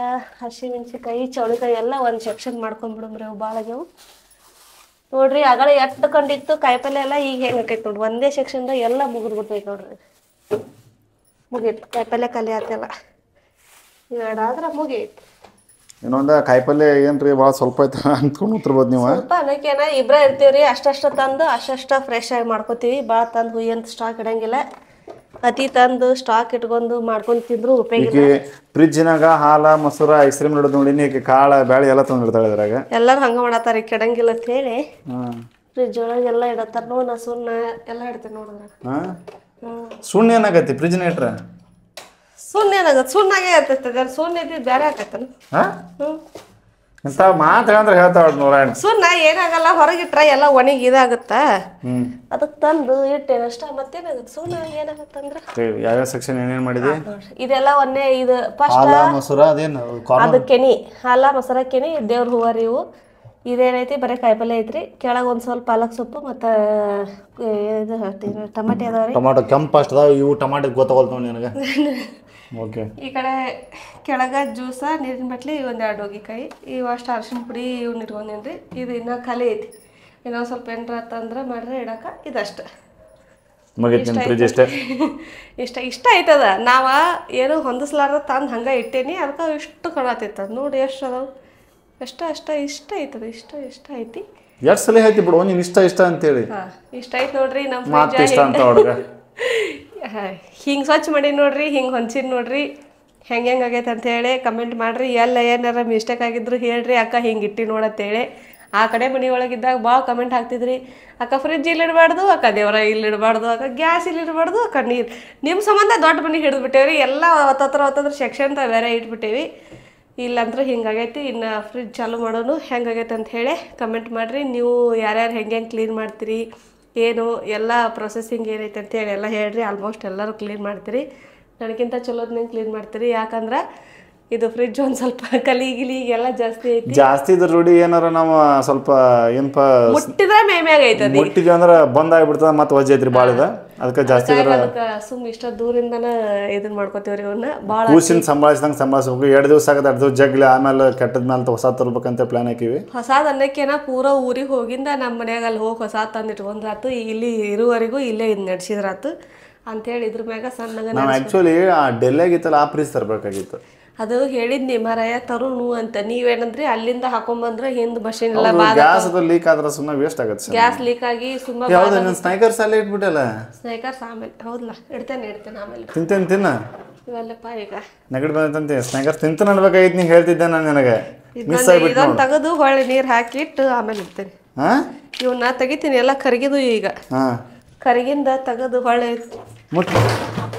ಹಸಿಮೆಣ್ಸಿಕಾಯಿ ಚೌಳಿಕಾಯಿ ಎಲ್ಲ ಒಂದು ಸೆಕ್ಷನ್ ಮಾಡ್ಕೊಂಡ್ಬಿಡಮ್ರಿ ಅವು ಭಾಳ ಆಗ್ಯಾವು ನೋಡ್ರಿ ಆಗಲೇ ಎಷ್ಟು ಕಂಡಿತ್ತು ಕಾಯಿಪಲ್ಲೆ ಎಲ್ಲ ಈಗ ಹೆಂಗೆ ಆಕೈತೆ ನೋಡ್ರಿ ಒಂದೇ ಸೆಕ್ಷನ್ದಾಗ ಎಲ್ಲ ಮುಗಿದ್ಬಿಡ್ತೈತೆ ನೋಡ್ರಿ ಮುಗೀತು ಕಾಯಿಪಲ್ಲೆ ಕಲಿ ಆತೆಲ್ಲ ಇವೆರಡಾದ್ರೆ ಮುಗೀತು ಇನ್ನೊಂದು ಕಾಯಿಪಲ್ಲೆ ಏನ್ರಿ ಭಾಳ ಸ್ವಲ್ಪ ಐತೆ ಅಂದ್ಕೊಂಡು ಉತ್ತರ್ಬೋದು ನೀವು ಸ್ವಲ್ಪ ಅನ್ನಕ್ಕೇನ ಇಬ್ಬರೇ ಇರ್ತೀವ್ರಿ ಅಷ್ಟಷ್ಟು ತಂದು ಅಷ್ಟಷ್ಟು ಫ್ರೆಶ್ ಆಗಿ ಮಾಡ್ಕೋತೀವಿ ಭಾಳ ತಂದು ಹುಯ್ಯಂತ ಸ್ಟಾಕ್ ಇಡಂಗಿಲ್ಲ ಅತಿ ತಂದು ಸ್ಟಾಕ್ ಇಟ್ಕೊಂಡು ಮಾಡ್ಕೊಂಡು ತಿಂದ್ರು ಉಪಯೋಗ ಫ್ರಿಜ್ನಾಗ ಹಾಲ ಮೊಸರು ಐಸ್ ಕ್ರೀಮ್ ಹಿಡಿದು ನೋಡಿನಿ ಈಗ ಕಾಳ ಬ್ಯಾಳಿ ಎಲ್ಲ ತಂದಿರ್ತಾಳೆ ಇದ್ರಾಗ ಎಲ್ಲರೂ ಹಂಗೆ ಮಾಡತ್ತಾರ ಈಗ ಕೆಡಂಗಿಲ್ಲ ಅಂತ ಹೇಳಿ ಫ್ರಿಜ್ ಒಳಗೆ ಎಲ್ಲ ಇಡತ್ತಾರ ನೋಡ ಸುಣ್ಣ ಎಲ್ಲ ಇಡ್ತೇವೆ ನೋಡಿದ್ರ ಸುಣ್ಣ ಏನಾಗತ್ತಿ ಫ್ರಿಜ್ನ ಇಟ್ರ ಸುಣ್ಣ ಏನಾಗತ್ತೆ ಸುಣ್ಣಾಗೆ ಇರ್ತೈತೆ ಸುಣ್ಣ ಇದ್ದಿದ್ದು ಬೇರೆ ಆಕೈತನ ಇಂಥ ಮಾತಾಡಂದ್ರೆ ಹೇಳ್ತಾವ ನೋಡೋಣ ಸುಣ್ಣ ಏನಾಗಲ್ಲ ಹೊರಗಿಟ್ರ ಎಲ್ಲ ಒಣಗಿ ಇದಾಗತ್ತ ಅದಕ್ಕೆ ತಂದು ಇಟ್ಟೇನ ಅಷ್ಟ ಮತ್ತೇನಾಗತ್ತೆ ಸುಣ್ಣ ಏನಾಗತ್ತಂದ್ರ ಯಾವ್ಯಾವ ಸೆಕ್ಷನ್ ಏನೇನ್ ಮಾಡಿದಿ ಇದೆಲ್ಲ ಒಂದೇ ಇದು ಫಸ್ಟ್ ಹಾಲ ಮೊಸರು ಅದೇನು ಅದು ಕೆನಿ ಹಾಲ ಮೊಸರ ಕೆನಿ ದೇವ್ರ ಹೂವಾರಿ ಇವು ಇದೇನೈತಿ ಬರೀ ಕಾಯಿಪಲ್ಲೆ ಐತ್ರಿ ಕೆಳಗೆ ಒಂದು ಸ್ವಲ್ಪ ಪಾಲಕ್ ಸೊಪ್ಪು ಮತ್ತು ಇದು ಟಮಾಟಿ ಅದಾವ್ರಿ ಟೊಮಾಟೊ ಕೆಂಪು ಅಷ್ಟು ಅದಾವ ಇವು ಟಮಾಟೊ ಗೊತ್ತಾಗೋಲ್ತು ನೋಡಿ ನನಗೆ ಓಕೆ ಈ ಕಡೆ ಕೆಳಗೆ ಜ್ಯೂಸ ನೀರಿನ ಬಟ್ಲಿ ಒಂದು 2 ಹೋಗಿಕಾಯಿ ಇವು ಅಷ್ಟು ಅರಿಶಿನ ಪುಡಿ ಇವ್ನ ಇಟ್ಕೊಂಡೇನ್ರಿ ಇದು ಇನ್ನೂ ಖಾಲಿ ಐತಿ ಇನ್ನೊಂದು ಸ್ವಲ್ಪ ಏನಾರ ತಂದ್ರೆ ಮಾಡ್ರೆ ಇಡಕ್ಕೆ ಇದಷ್ಟು ಇಷ್ಟ ಐತದ ನಾವು ಏನು ಹೊಂದಿಸ್ಲಾರ್ದ ತಂದು ಹಂಗೆ ಇಟ್ಟೇನಿ ಅದಕ್ಕೆ ಇಷ್ಟು ಕಾಣತಿತ್ತು ನೋಡಿ ಎಷ್ಟು ಅದಾವ ಇಷ್ಟ ಐತದ ಇಷ್ಟ ಐತಿ ಎಷ್ಟು ಸಲ ಐತಿ ಬಿಡು ನೀನು ಇಷ್ಟ ಅಂತೇಳಿ ಇಷ್ಟ ಐತಿ ನೋಡ್ರಿ ನಮ್ಮ ಮಾತು ಇಷ್ಟ ಅಂತ ಹುಡುಗ ಹಿಂಗೆ ಸ್ವಚ್ಛ ಮಾಡಿ ನೋಡ್ರಿ ಹಿಂಗೆ ಹೊಂಚಿನ್ ನೋಡ್ರಿ ಹೆಂಗೆ ಆಗೈತೆ ಅಂತೇಳಿ ಕಮೆಂಟ್ ಮಾಡಿರಿ ಎಲ್ಲ ಏನಾರ ಮಿಸ್ಟೇಕ್ ಆಗಿದ್ರು ಹೇಳ್ರಿ ಅಕ್ಕ ಹಿಂಗೆ ಇಟ್ಟು ನೋಡತ್ತೇಳಿ ಆ ಕಡೆ ಮನೆ ಒಳಗಿದ್ದಾಗ ಭಾಳ ಕಮೆಂಟ್ ಹಾಕ್ತಿದ್ರಿ ಅಕ್ಕ ಫ್ರಿಜ್ ಇಲ್ಲಿ ಇಡಬಾರ್ದು ಅಕ್ಕ ದೇವರ ಇಲ್ಲಿ ಇಡಬಾರ್ದು ಅಕ್ಕ ಗ್ಯಾಸ್ ಇಲ್ಲಿ ಇಡಬಾರ್ದು ಅಕ್ಕ ನೀರು ನಿಮ್ಮ ಸಂಬಂಧ ದೊಡ್ಡ ಮನೆ ಹಿಡಿದ್ಬಿಟ್ಟೇವ್ರಿ ಎಲ್ಲ ಒತ್ತತ್ರ ಸೆಕ್ಷನ್ ಬೇರೆ ಇಟ್ಬಿಟ್ಟೇವಿ ಇಲ್ಲಂದ್ರೆ ಹಿಂಗಾಗೈತಿ ಇನ್ನು ಫ್ರಿಜ್ ಚಾಲು ಮಾಡೋನು ಹೆಂಗಾಗೈತೆ ಅಂತ ಹೇಳಿ ಕಮೆಂಟ್ ಮಾಡಿರಿ ನೀವು ಯಾರ್ಯಾರು ಹೆಂಗೆ ಕ್ಲೀನ್ ಮಾಡ್ತೀರಿ ಏನು ಎಲ್ಲ ಪ್ರೊಸೆಸಿಂಗ್ ಏನೈತೆ ಅಂತೇಳಿ ಎಲ್ಲ ಹೇಳ್ರಿ ಆಲ್ಮೋಸ್ಟ್ ಎಲ್ಲರೂ ಕ್ಲೀನ್ ಮಾಡ್ತೀರಿ ನನಗಿಂತ ಚಲೋದ್ನಂಗೆ ಕ್ಲೀನ್ ಮಾಡ್ತೀರಿ ಯಾಕಂದ್ರೆ ಇದು ಫ್ರಿಜ್ ಒಂದು ಸ್ವಲ್ಪ ಕಲಿ ಎಲ್ಲ ಜಾಸ್ತಿ ಇದ್ರ ರೂಢಿ ಏನಾರ ನಾವು ಸ್ವಲ್ಪ ಏನಪ್ಪ ಮುಟ್ಟಿದ್ರೆ ಮೇಮ್ಯಾಗ ಐತದ ಮುಟ್ಟಿದ್ವಿ ಅಂದ್ರೆ ಬಂದ್ ಆಗಿಬಿಡ್ತದ ಮತ್ತೆ ವಜ್ಜೆ ಐತ್ರಿ ಭಾಳ ಇದೆ ಅದಕ್ಕೆ ಜಾಸ್ತಿ ಸುಮ್ ಇಷ್ಟ ದೂರಿಂದನ ಇದನ್ನ ಮಾಡ್ಕೋತೀವ್ರಿ ಇವನ್ನ ಭಾಳ ಕೂಸಿನ ಸಂಭಾಳಿಸ್ಬೇಕು 2 ದಿವಸ ಆಗತ್ತೆ 2 ದಿವಸ ಜಗ್ಲಿ ಆಮೇಲೆ ಕೆಟ್ಟದ ಮೇಲೆ ಹೊಸ ತರ್ಬೇಕಂತ ಪ್ಲಾನ್ ಹಾಕಿವಿ ಹೊಸಾದ್ ಅನ್ನಕ್ಕೇನ ಪೂರಾ ಊರಿಗೆ ಹೋಗಿಂದ ನಮ್ಮ ಮನ್ಯಾಗ ಅಲ್ಲಿ ಹೋಗಿ ಹೊಸ ತಂದು ಇಟ್ಕೊಂಡ್ರಾತು ಇಲ್ಲಿ ಇರುವವರೆಗೂ ಇಲ್ಲೇ ಇದು ನಡೆಸಿದ್ರಾತು ಅಂತೇಳಿ ಇದ್ರ ಮ್ಯಾಗ ಸಣ್ಣಗ ನಾವು ಆ್ಯಕ್ಚುಲಿ ಆ ಡೆಲ್ಲಿಯಾಗಿತ್ತಲ್ಲ ಆ ಫ್ರಿಜ್ ತರಬೇಕಾಗಿತ್ತು ಅದು ಹೇಳಿದ್ನಿ ಮರಯ ತರುಣು ಅಂತ ನೀವೇನಂದ್ರಿ ಅಲ್ಲಿಂದ ಹಾಕೊಂಬಂದ್ರೆ ಹಿಂದ್ ಮಷಿನ್ ಎಲ್ಲ ಗ್ಯಾಸ್ ಅದು ಲೀಕ್ ಆದ್ರೆ ಸುಮ್ಮನೆ ವೇಸ್ಟ್ ಆಗುತ್ತೆ ಸರ್. ಗ್ಯಾಸ್ ಲೀಕ್ ಆಗಿ ಸುಮ್ಮ ಯಾವ್ದು ನನ್ನ ಸ್ನೈಕರ್ಸ್ ಅಲ್ಲೇ ಇಟ್ಬಿಟ್ಟಲ್ಲ. ಸ್ನೇಕರ್ಸ್ ಆಮೇಲೆ ಹೌದಲ್ಲ ಇಡ್ತೇನೆ ಆಮೇಲೆ ತಿನ್ನ ಇವೆಲ್ಲಪ್ಪ ಈಗ ನೆಗಡಿ ಬಂದಂತೆ ಸ್ನೈಕರ್ಸ್ ತಿಂತ ಅನ್ಬೇಕಾಗಿತ್ತು ನೀ ಹೇಳ್ತಿದ್ದೆ ನಾನು ನನಗೆ ಮಿಸ್ ಆಗ್ಬಿಟ್ಟು ಇದನ್ನ ತೆಗೆದು ಹೊಳ್ಳಿ ನೀರು ಹಾಕಿಟ್ಟು ಆಮೇಲೆ ಇಡ್ತೇನೆ. ಇವನ್ನ ತೆಗಿತೀನಿ ಎಲ್ಲ ಕರಗಿದು ಈಗ ಕರಗಿಂದ ತೆಗೆದು ಹೊಳ್ಳಿ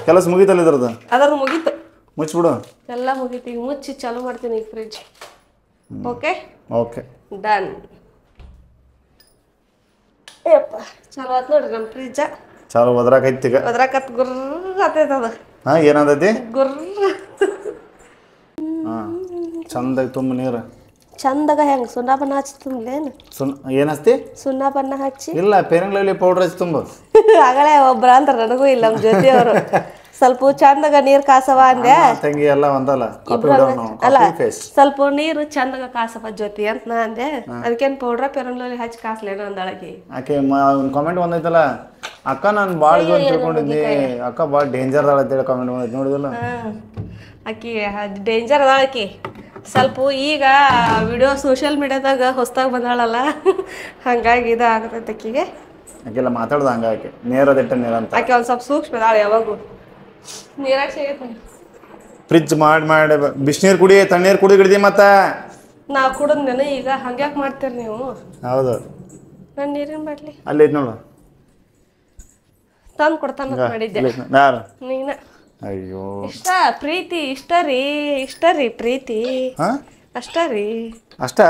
ಕೆಲಸ ಮುಗಿತಲ್ಲ ಇದ್ರದ್ದು ಅದ್ರ ಮುಗೀತು ಮುಚ್ಚಿಬಿಡು ಎಲ್ಲ ಮುಗೀತು ಈಗ ಮುಚ್ಚಿ ಚಾಲು ಮಾಡ್ತೀನಿ ಈಗ ಫ್ರಿಜ್. Okay okay done. ಏಪ್ಪ ಚಲೋ ಆತ್ ನೋಡ್ರಿ ನಮ್ಮ ಫ್ರಿಜ್ ಚಾಲು ಒದ್ರಾಕೈತಿ ಈಗ ಅದ್ರಾಕತ್ ಗುರ್ರ ಆತೈತೆ ಅದು. ಏನಂದೈತಿ ಗುರ್ರ ಚಂದಾಗಿ ತುಂಬ ನೀರು ಚಂದಾಗ ಹೆಂಗೆ ಸುಣ್ಣ ಬಣ್ಣ ಹಚ್ಚಿ ತುಂಬಲೇನು ಏನು ಹಚ್ತಿ ಸುಣ್ಣ ಬಣ್ಣ ಹಚ್ಚಿ ಇಲ್ಲ ಫೇರಿಂಗ್ ಲವ್ಲಿ ಪೌಡ್ರ್ ಹಚ್ಚಿ ತುಂಬ ಆಗಲೇ ಒಬ್ರ ಅಂತಾರೆ ನನಗೂ ಇಲ್ಲ ನಮ್ಮ ಜೊತೆಯವರು ಸ್ವಲ್ಪ ಚಂದಾಗ ನೀರು ಕಾಸವ ಅಂದೆ ತಂಗಿ ಎಲ್ಲ ಒಂದಲ್ಲ ಅಲ್ಲ ಸ್ವಲ್ಪ ನೀರು ಚಂದಾಗ ಕಾಸವ ಜೊತೆ ಅಂತ ನಾ ಅಂದೆ ಅದಕ್ಕೇನು ಪೌಡ್ರ ಪೆರಂಗ್ಲಲ್ಲಿ ಹಚ್ಚಿ ಕಾಸ್ಲೇನೋ ಅಂದಳಕಿ ಆಕೆ ಕಾಮೆಂಟ್ ಬಂದೈತಲ್ಲ ಅಕ್ಕ ನಾನು ಭಾಳ ತಿಳ್ಕೊಂಡಿದ್ದೆ ಅಕ್ಕ ಭಾಳ ಡೇಂಜರ್ ಅದಾಳ ಅಂತೇಳಿ ಕಾಮೆಂಟ್ ಬಂದೈತೆ ನೋಡಿದಲ್ಲ ಆಕಿ ಡೇಂಜರ್ ಅದಾಳಕಿ ಸ್ವಲ್ಪ ಈಗ ವಿಡಿಯೋ ಸೋಷಿಯಲ್ ಮೀಡಿಯಾದಾಗ ಹೊಸ್ದಾಗಿ ಬಂದಾಳಲ್ಲ ಹಂಗಾಗಿ ಇದು ಆಗತೈತೆ ಆಕಿಗೆ ಆಕೆಲ್ಲ ಮಾತಾಡ್ದ ಹಂಗ ಆಕೆ ನೇರದಿಟ್ಟ ನೀರು ಅಂತ ಆಕೆ ಒಂದು ಸ್ವಲ್ಪ ಸೂಕ್ಷ್ಮ ಅದಾಳೆ ಯಾವಾಗೂ ನೀರಾಗ ಸಿಗತ್ತೆ ಫ್ರಿಜ್ ಮಾಡಿ ಬಿಸಿನೀರು ಕುಡಿ ತಣ್ಣೀರು ಕುಡಿ ಹಿಡ್ದಿ ಮತ್ತೆ ನಾ ಕುಡಿದ್ನೇನು ಈಗ ಹಂಗ್ಯಾಕೆ ಮಾಡ್ತೀರಿ ನೀವು ಹೌದು ನಾನು ನೀರಿನ ಬಾಟ್ಲಿ ಅಲ್ಲಿ ಐತೆ ನೋಡು ತಂದು ಕೊಡ್ತಾನ ಮಾಡಿದ್ದೆ ಯಾರು ನೀನ ಅಯ್ಯೋ ಇಷ್ಟ ಪ್ರೀತಿ ಇಷ್ಟ ರೀ ಪ್ರೀತಿ ಅಷ್ಟ ರೀ ಅಷ್ಟ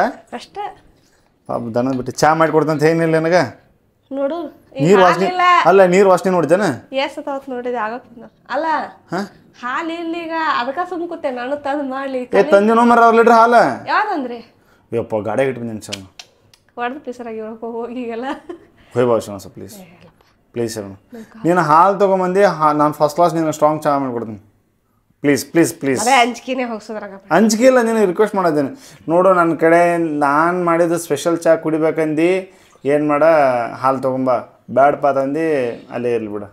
ಪಾಪ ದನ ಬಿಟ್ಟು ಚಾ ಮಾಡಿ ಕೊಡ್ತಂತ ಏನಿಲ್ಲ ನನಗೆ ನೋಡು ನೀರು ವಾಸನೆ ಅಲ್ಲ ನೀರು ವಾಸನೆ ನೋಡಿದ್ದೇನೆ ಎಷ್ಟಾವತ್ ನೋಡಿದೆ ಆಗಕ್ಕ ಅಲ್ಲ ಹಾಲು ಇಲ್ಲೀಗ ಅದಕ್ಕ ಸುಮ್ ಕೂತೆ ನಾನು ತಂದು ಮಾಡ್ಲಿ ತಂದಿನೋ ಮರ ಅವ್ರ ಲೀಟ್ರ್ ಹಾಲು ಯಾವ್ದಂದ್ರಿ ಯಪ್ಪ ಗಾಡಿಗೆ ಇಟ್ಬಿಟ್ಟು ಚಾ ಹೊಡೆದು ಪಿಸರಾಗಿ ಹೋಗಿಗೆಲ್ಲ ಹೋಯ್ ಭಾಷಣ ಸರ್ ಪ್ಲೀಸ್ ಪ್ಲೀಸ್ ನೀನು ಹಾಲು ತೊಗೊಂಬಂದು ನಾನು ಫಸ್ಟ್ ಕ್ಲಾಸ್ ನೀನು ಸ್ಟ್ರಾಂಗ್ ಚಾ ಮಾಡಿಕೊಡ್ತೀನಿ ಪ್ಲೀಸ್ ಅದೇ ಅಂಜಿಕೆನೇ ಹೋಗ್ಸೋದ್ರಾಗ ಅಂಜಿಕೆ ಇಲ್ಲ ನೀನು ರಿಕ್ವೆಸ್ಟ್ ಮಾಡಿದ್ದೀನಿ ನೋಡು ನನ್ನ ಕಡೆ ನಾನು ಮಾಡಿದ ಸ್ಪೆಷಲ್ ಚಾ ಕುಡಿಬೇಕಂದು ಏನು ಮಾಡ ಹಾಲು ತೊಗೊಂಬ ಬ್ಯಾಡಪ್ಪ ತಂದು ಅಲ್ಲೇ ಇರ್ಲಿ ಬಿಡ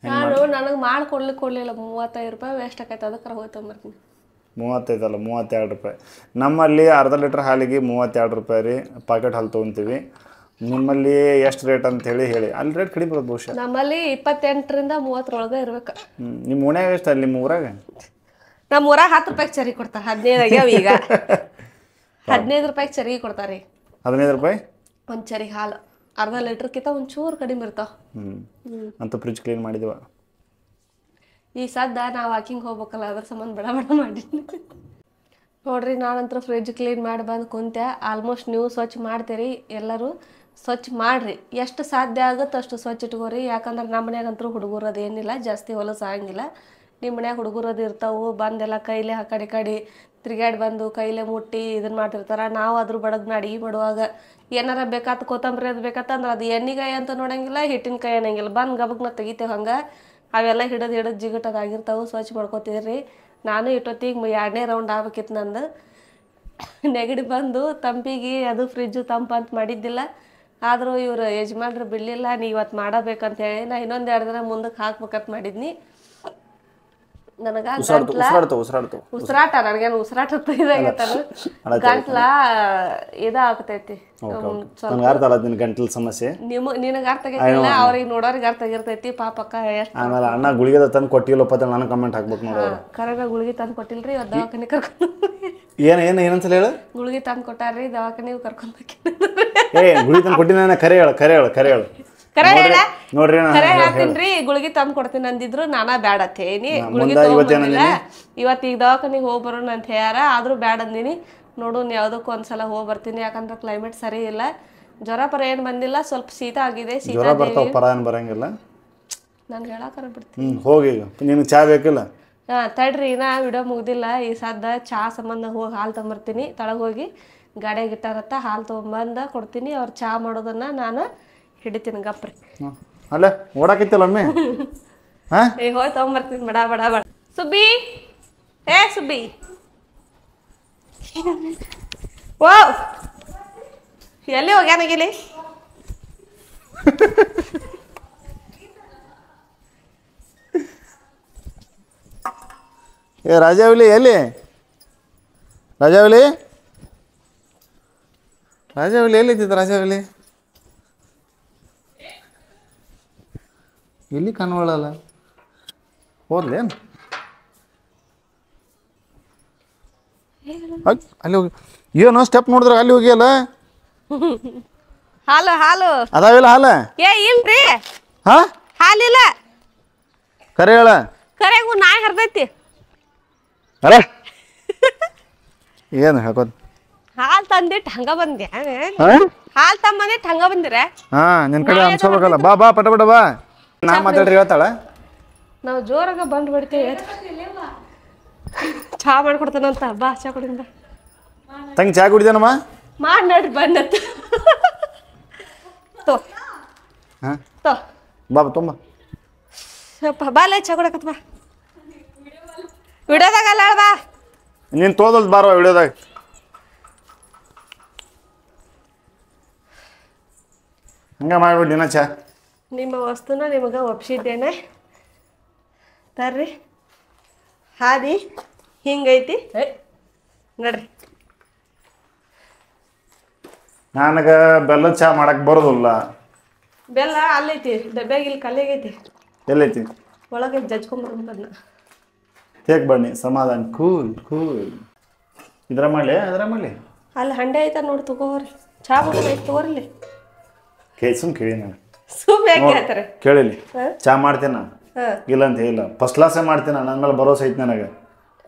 ನಾನು ನನಗೆ ಕೊಡ್ಲಿಲ್ಲ 35 ರೂಪಾಯಿ ವೇಸ್ಟ್ ಆಕೈತೆ ಅದಕ್ಕೆ ಹೋಗ್ತಂಬರ್ತೀನಿ 35 ಅಲ್ಲ 32 ರೂಪಾಯಿ ನಮ್ಮಲ್ಲಿ ಅರ್ಧ ಲೀಟ್ರ್ ಹಾಲಿಗೆ 32 ರೂಪಾಯಿ ರೀ ಪಾಕೆಟ್ ಹಾಲು ತೊಗೊತೀವಿ ನಿಮ್ಮಲ್ಲಿ ಎಷ್ಟು ರೇಟ್ ಅಂತ ಹೇಳಿ ಅಲ್ಲಿ ರೇಟ್ ಕಡಿಮೆ ಬರೋದು ಬಹುಶಃ ನಮ್ಮಲ್ಲಿ 28ರಿಂದ 30 ಇರ್ಬೇಕು ನಿಮ್ಮ ಓಣ್ಯಾಗ ಎಷ್ಟು ಅಲ್ಲಿ ನಿಮ್ಮ ಊರಾಗ ನಮ್ಮ ಊರಾಗ 10 ರೂಪಾಯಿಗೆ ಚರಿ ಕೊಡ್ತಾರೆ 15 ಆಗ್ಯಾವ ಈಗ 15 ರೂಪಾಯಿಗೆ ಚರಿಗೆ ಕೊಡ್ತಾರೆ 15 ರೂಪಾಯಿ ಒಂದು ಚರಿ ಹಾಲು ಅರ್ಧ ಲೀಟ್ರ್ಕಿಂತ ಒಂಚೂರು ಕಡಿಮೆ ಇರ್ತಾವ ಅಂತ ಫ್ರಿಜ್ ಕ್ಲೀನ್ ಮಾಡಿದ್ವ ಈ ಸದ್ದ ನಾವು ವಾಕಿಂಗ್ ಹೋಗ್ಬೇಕಲ್ಲ ಅದ್ರ ಸಂಬಂಧ ಬಡ ಮಾಡಿದ್ನಿ ನೋಡ್ರಿ ನಾನಂತರ ಫ್ರಿಜ್ ಕ್ಲೀನ್ ಮಾಡಿ ಬಂದು ಕುಂತೆ ಆಲ್ಮೋಸ್ಟ್ ನೀವು ಸ್ವಚ್ಛ ಮಾಡ್ತೀರಿ ಎಲ್ಲರೂ ಸ್ವಚ್ಛ ಮಾಡಿರಿ ಎಷ್ಟು ಸಾಧ್ಯ ಆಗುತ್ತೆ ಅಷ್ಟು ಸ್ವಚ್ಛ ಇಟ್ಕೋರಿ ಯಾಕಂದ್ರೆ ನಮ್ಮ ಮನ್ಯಾಗಂತೂ ಹುಡುಗರು ಅದೇನಿಲ್ಲ ಜಾಸ್ತಿ ಹೊಲಸು ಆಗಂಗಿಲ್ಲ ನಿಮ್ಮ ಮನ್ಯಾಗ ಹುಡುಗರು ಅದು ಇರ್ತಾವೆ ಬಂದೆಲ್ಲ ಕೈಲೇ ಆ ಕಡೆ ತಿರ್ಗಾಡಿ ಬಂದು ಕೈಲೇ ಮುಟ್ಟಿ ಇದನ್ನು ಮಾಡ್ತಿರ್ತಾರೆ ನಾವು ಅದ್ರ ಬಡಗ್ನ ಅಡುಗೆ ಮಾಡುವಾಗ ಏನಾರ ಬೇಕಾತ ಕೊತ್ತಂಬರಿ ಅದು ಬೇಕತ್ತಂದ್ರೆ ಅದು ಎಣ್ಣೆಗಾಯಿ ಅಂತ ನೋಡಂಗಿಲ್ಲ ಹಿಟ್ಟಿನ ಕಾಯಿ ಅನ್ನಂಗಿಲ್ಲ ಬಂದು ಗಬಗ್ನ ತೆಗಿತೇವೆ ಹಂಗೆ ಅವೆಲ್ಲ ಹಿಡಿದು ಜಿಗಟದಾಗಿರ್ತಾವೆ ಸ್ವಚ್ಛ ಮಾಡ್ಕೊತಿದ್ರಿ ನಾನು ಇಟ್ಟೊತ್ತಿಗೆ 2ನೇ ರೌಂಡ್ ಆಗ್ಬೇಕಿತ್ತು ನಂದು ನೆಗಡಿ ಬಂದು ತಂಪಿಗೆ ಅದು ಫ್ರಿಜ್ಜು ತಂಪಂತ ಮಾಡಿದ್ದಿಲ್ಲ ಆದರೂ ಇವರು ಯಜಮಾನ್ರು ಬಿಡಲಿಲ್ಲ ನೀ ಇವತ್ತು ಮಾಡಬೇಕಂತ ಹೇಳಿ ನಾ ಇನ್ನೊಂದು 2 ದಿನ ಮುಂದಕ್ಕೆ ಹಾಕ್ಬೇಕಂತ ಮಾಡಿದ್ನಿ ನನಗೆ ಉಸಿರಾಟ ನನಗೇನು ಉಸಿರಾಟ ಇದಾಗೈತಲ್ಲ ಗಂಟ್ಲ ಇದಾಗ್ತೈತಿ ಗಂಟಲ ಸಮಸ್ಯೆ ನಿನಗೆ ಅರ್ಥ ಆಗೈತಿಲ್ಲ ಅವ್ರಿಗೆ ನೋಡೋರಿಗೆ ಅರ್ಥ ಆಗಿರ್ತೈತಿ ಪಾಪಕ್ಕ ಎಷ್ಟು ಆಮೇಲೆ ಅಣ್ಣ ಗುಳಿಗೆ ತಂದು ಕೊಟ್ಟಿಲ್ಲಪ್ಪ ನಾನು ಕಮೆಂಟ್ ಹಾಕ್ಬೇಕು ನೋಡೋ ಕರೆನ ಗುಳಿಗೆ ತಂದು ಕೊಟ್ಟಿಲ್ರಿ ಇವತ್ತು ದವಾಖಾನೆ ಕರ್ಕೊಂಡು ಏನಂತಲ್ಲ ಹೇಳು ಗುಳಿಗೆ ತಂದು ಕೊಟ್ಟಾರ್ರಿ ದವಾಖಾನೆ ಕರ್ಕೊಂಡು ಗುಳಿಗೆ ತಂದು ಕೊಟ್ಟಿನ ಕರೆ ಹೇಳು ನೋಡ್ರಿ ಹೇಳ್ತೀನ್ರಿ ಗುಳಿಗೆ ತಂದು ಕೊಡ್ತೀನಿ ಅಂದಿದ್ರು ನಾನಾ ಬ್ಯಾಡ ಅಂತೇನಿ ಗುಳಿಗೆ ತಗೊಂಡಿಲ್ಲ ಇವತ್ತು ಈಗ ದವಾಖಾನಿಗೆ ಹೋಗಿ ಬರೋಣ ಅಂತ ಹೇಳ್ಯಾರ ಆದ್ರೂ ಬ್ಯಾಡ ಅಂದಿನಿ ನೋಡು ಯಾವ್ದಕ್ಕೂ ಒಂದ್ಸಲ ಹೋಗಿ ಬರ್ತೀನಿ ಯಾಕಂದ್ರೆ ಕ್ಲೈಮೇಟ್ ಸರಿ ಇಲ್ಲ ಜ್ವರ ಪರ ಏನ್ ಬಂದಿಲ್ಲ ಸ್ವಲ್ಪ ಶೀತ ಆಗಿದೆ ಬರಂಗಿಲ್ಲ ನಾನು ಹೇಳಾಕರ ಬಿಡ್ತೀನಿ ಹೋಗಿ ನಿನಗೆ ಚಾ ಬೇಕಿಲ್ಲ ತಡ್ರಿ ನಾ ವಿಡಿಯೋ ಮುಗ್ದಿಲ್ಲ ಈ ಸದ್ದ ಚಾ ಸಂಬಂಧ ಹೋಗಿ ಹಾಲು ತೊಗೊಂಬರ್ತೀನಿ ತಳಗ ಹೋಗಿ ಗಾಡಿಯಾಗ ಇಟ್ಟಾರತ್ತ ಹಾಲು ತೊಗೊಂಬಂದ ಕೊಡ್ತೀನಿ ಅವ್ರು ಚಾ ಮಾಡೋದನ್ನ ನಾನು ಹಿಡಿತೀನಿ ಗಪ್ರಿ ಅಲ್ಲ ಓಡಾಕೈತಲ್ಲ ಒಮ್ಮೆ ಹೋಗಿ ತೊಗೊಂಬರ್ತೀನಿ ಬಡ ಸುಬ್ಬಿ ಸುಬ್ಬಿ ಓ ಎಲ್ಲಿ ಹೋಗ್ಯಾನಗಿಲಿ ಏ ರಾಜಾವಲಿ ಎಲ್ಲಿ ರಾಜಾವಲಿ ರಾಜಾವಲಿ ಎಲ್ಲಿದ್ದಿದ್ದು ರಾಜಾವಲಿ ಎಲ್ಲಿ ಕಾಣುವಳಲ್ಲ ಹೋದ್ಲೇನು ಅಲ್ಲಿ ಹೋಗಿ ಏನೋ ಸ್ಟೆಪ್ ನೋಡಿದ್ರೆ ಅಲ್ಲಿ ಹೋಗಿಯಲ್ಲ ಹಾಲು ಹಾಲು ಅದಾವಿಲ್ಲ ಹಾಲ ಏ ಇಲ್ರಿ ಹಾ ಹಾಲಿಲ್ಲ ಕರೆ ಹೇಳ ಕರೆಗೂ ನಾಯಿ ಹರ್ದೈತಿ ಅರೆ ಏನು ಹಾಕೋದು ಹಾಲು ತಂದಿಟ್ಟು ಹಂಗ ಬಂದೆ ಹಾಲು ತಮ್ಮಂದಿಟ್ಟು ಹಂಗ ಬಂದಿರ ಹಾ ನಿನ್ ಕಡೆ ಅನ್ಸೋಬೇಕಲ್ಲ ಬಾ ಬಾ ಪಟ ಪಟ ಬಾ ನಾ ಮಾತಾಡ್ರಿ ಹೇಳ್ತಾಳ ನಾವು ಜೋರಾಗ ಬಂದು ಬಿಡ್ತೇವೆ ಚಾ ಮಾಡ್ಕೊಡ್ತಾನಂತ ಬಾ ಚಾ ಕೊಡಿಂದ ತಂಗಿ ಚಾ ಕುಡಿದೇನಮ್ಮ ಮಾಡಿ ನೋಡ್ರಿ ಬಂದತ್ತ ತೋ ಹಾ ತೋ ಬಾ ತುಂಬ ಸ್ವಲ್ಪ ಬಾಲೆ ಚಾ ಕೊಡಕತ್ ಬಾ ವಿಡಿಯೋದಾಗ ಅಲ್ಲ ಬಾ ನೀನು ತೋದಲ್ ಬಾರೋ ವಿಡಿಯೋದಾಗ ಹಂಗ ಮಾಡ್ಬಿಡಿ ದಿನ ಚಾ ನಿಮ್ಮ ವಸ್ತುನ ನಿಮಗೆ ಒಪ್ಸಿದ್ದೇನೆ ತರ್ರಿ ಹಾದಿ ಹಿಂಗೈತಿ ನೋಡ್ರಿ ನನಗೆ ಬೆಲ್ಲದ ಚಾ ಮಾಡಕ್ಕೆ ಬರೋದಿಲ್ಲ ಬೆಲ್ಲ ಅಲ್ಲೈತಿ ಡಬ್ಬ್ಯಾಗ ಇಲ್ಲಿ ಕಲ್ಲಿಗೈತಿ ಎಲ್ಲೈತಿ ಒಳಗೆ ಜಜ್ಕೊಂಬರ್ಬೇಕು ಅದನ್ನ ಹೇಗೆ ಬನ್ನಿ ಸಮಾಧಾನ ಕೂಲ್ ಕೂಲ್ ಇದ್ರ ಮಾಡಲಿ ಅದ್ರ ಮಾಡಲಿ ಅಲ್ಲಿ ಹಂಡೆ ಐತ ನೋಡಿ ತಗೋರಿ ಚಾ ಮಾಡೋದು ಐತಿ ತಗೋರಿಲ್ಲಿ ಸುಮ್ ಕೇಳಿ ನಾನು ಸುಮ್ಮನೆ ಯಾಕೆ ಹೇಳ್ತಾರೆ ಕೇಳಿಲಿ ಹಾಂ ಚಾ ಮಾಡ್ತೀನಿ ನಾನು ಹಾಂ ಇಲ್ಲ ಅಂತ ಹೇಳಿಲ್ಲ ಫಸ್ಟ್ ಕ್ಲಾಸೇ ಮಾಡ್ತೀನಿ ನನ್ನ ಮೇಲೆ ಭರೋಸೆ ಐತಿ ನನಗೆ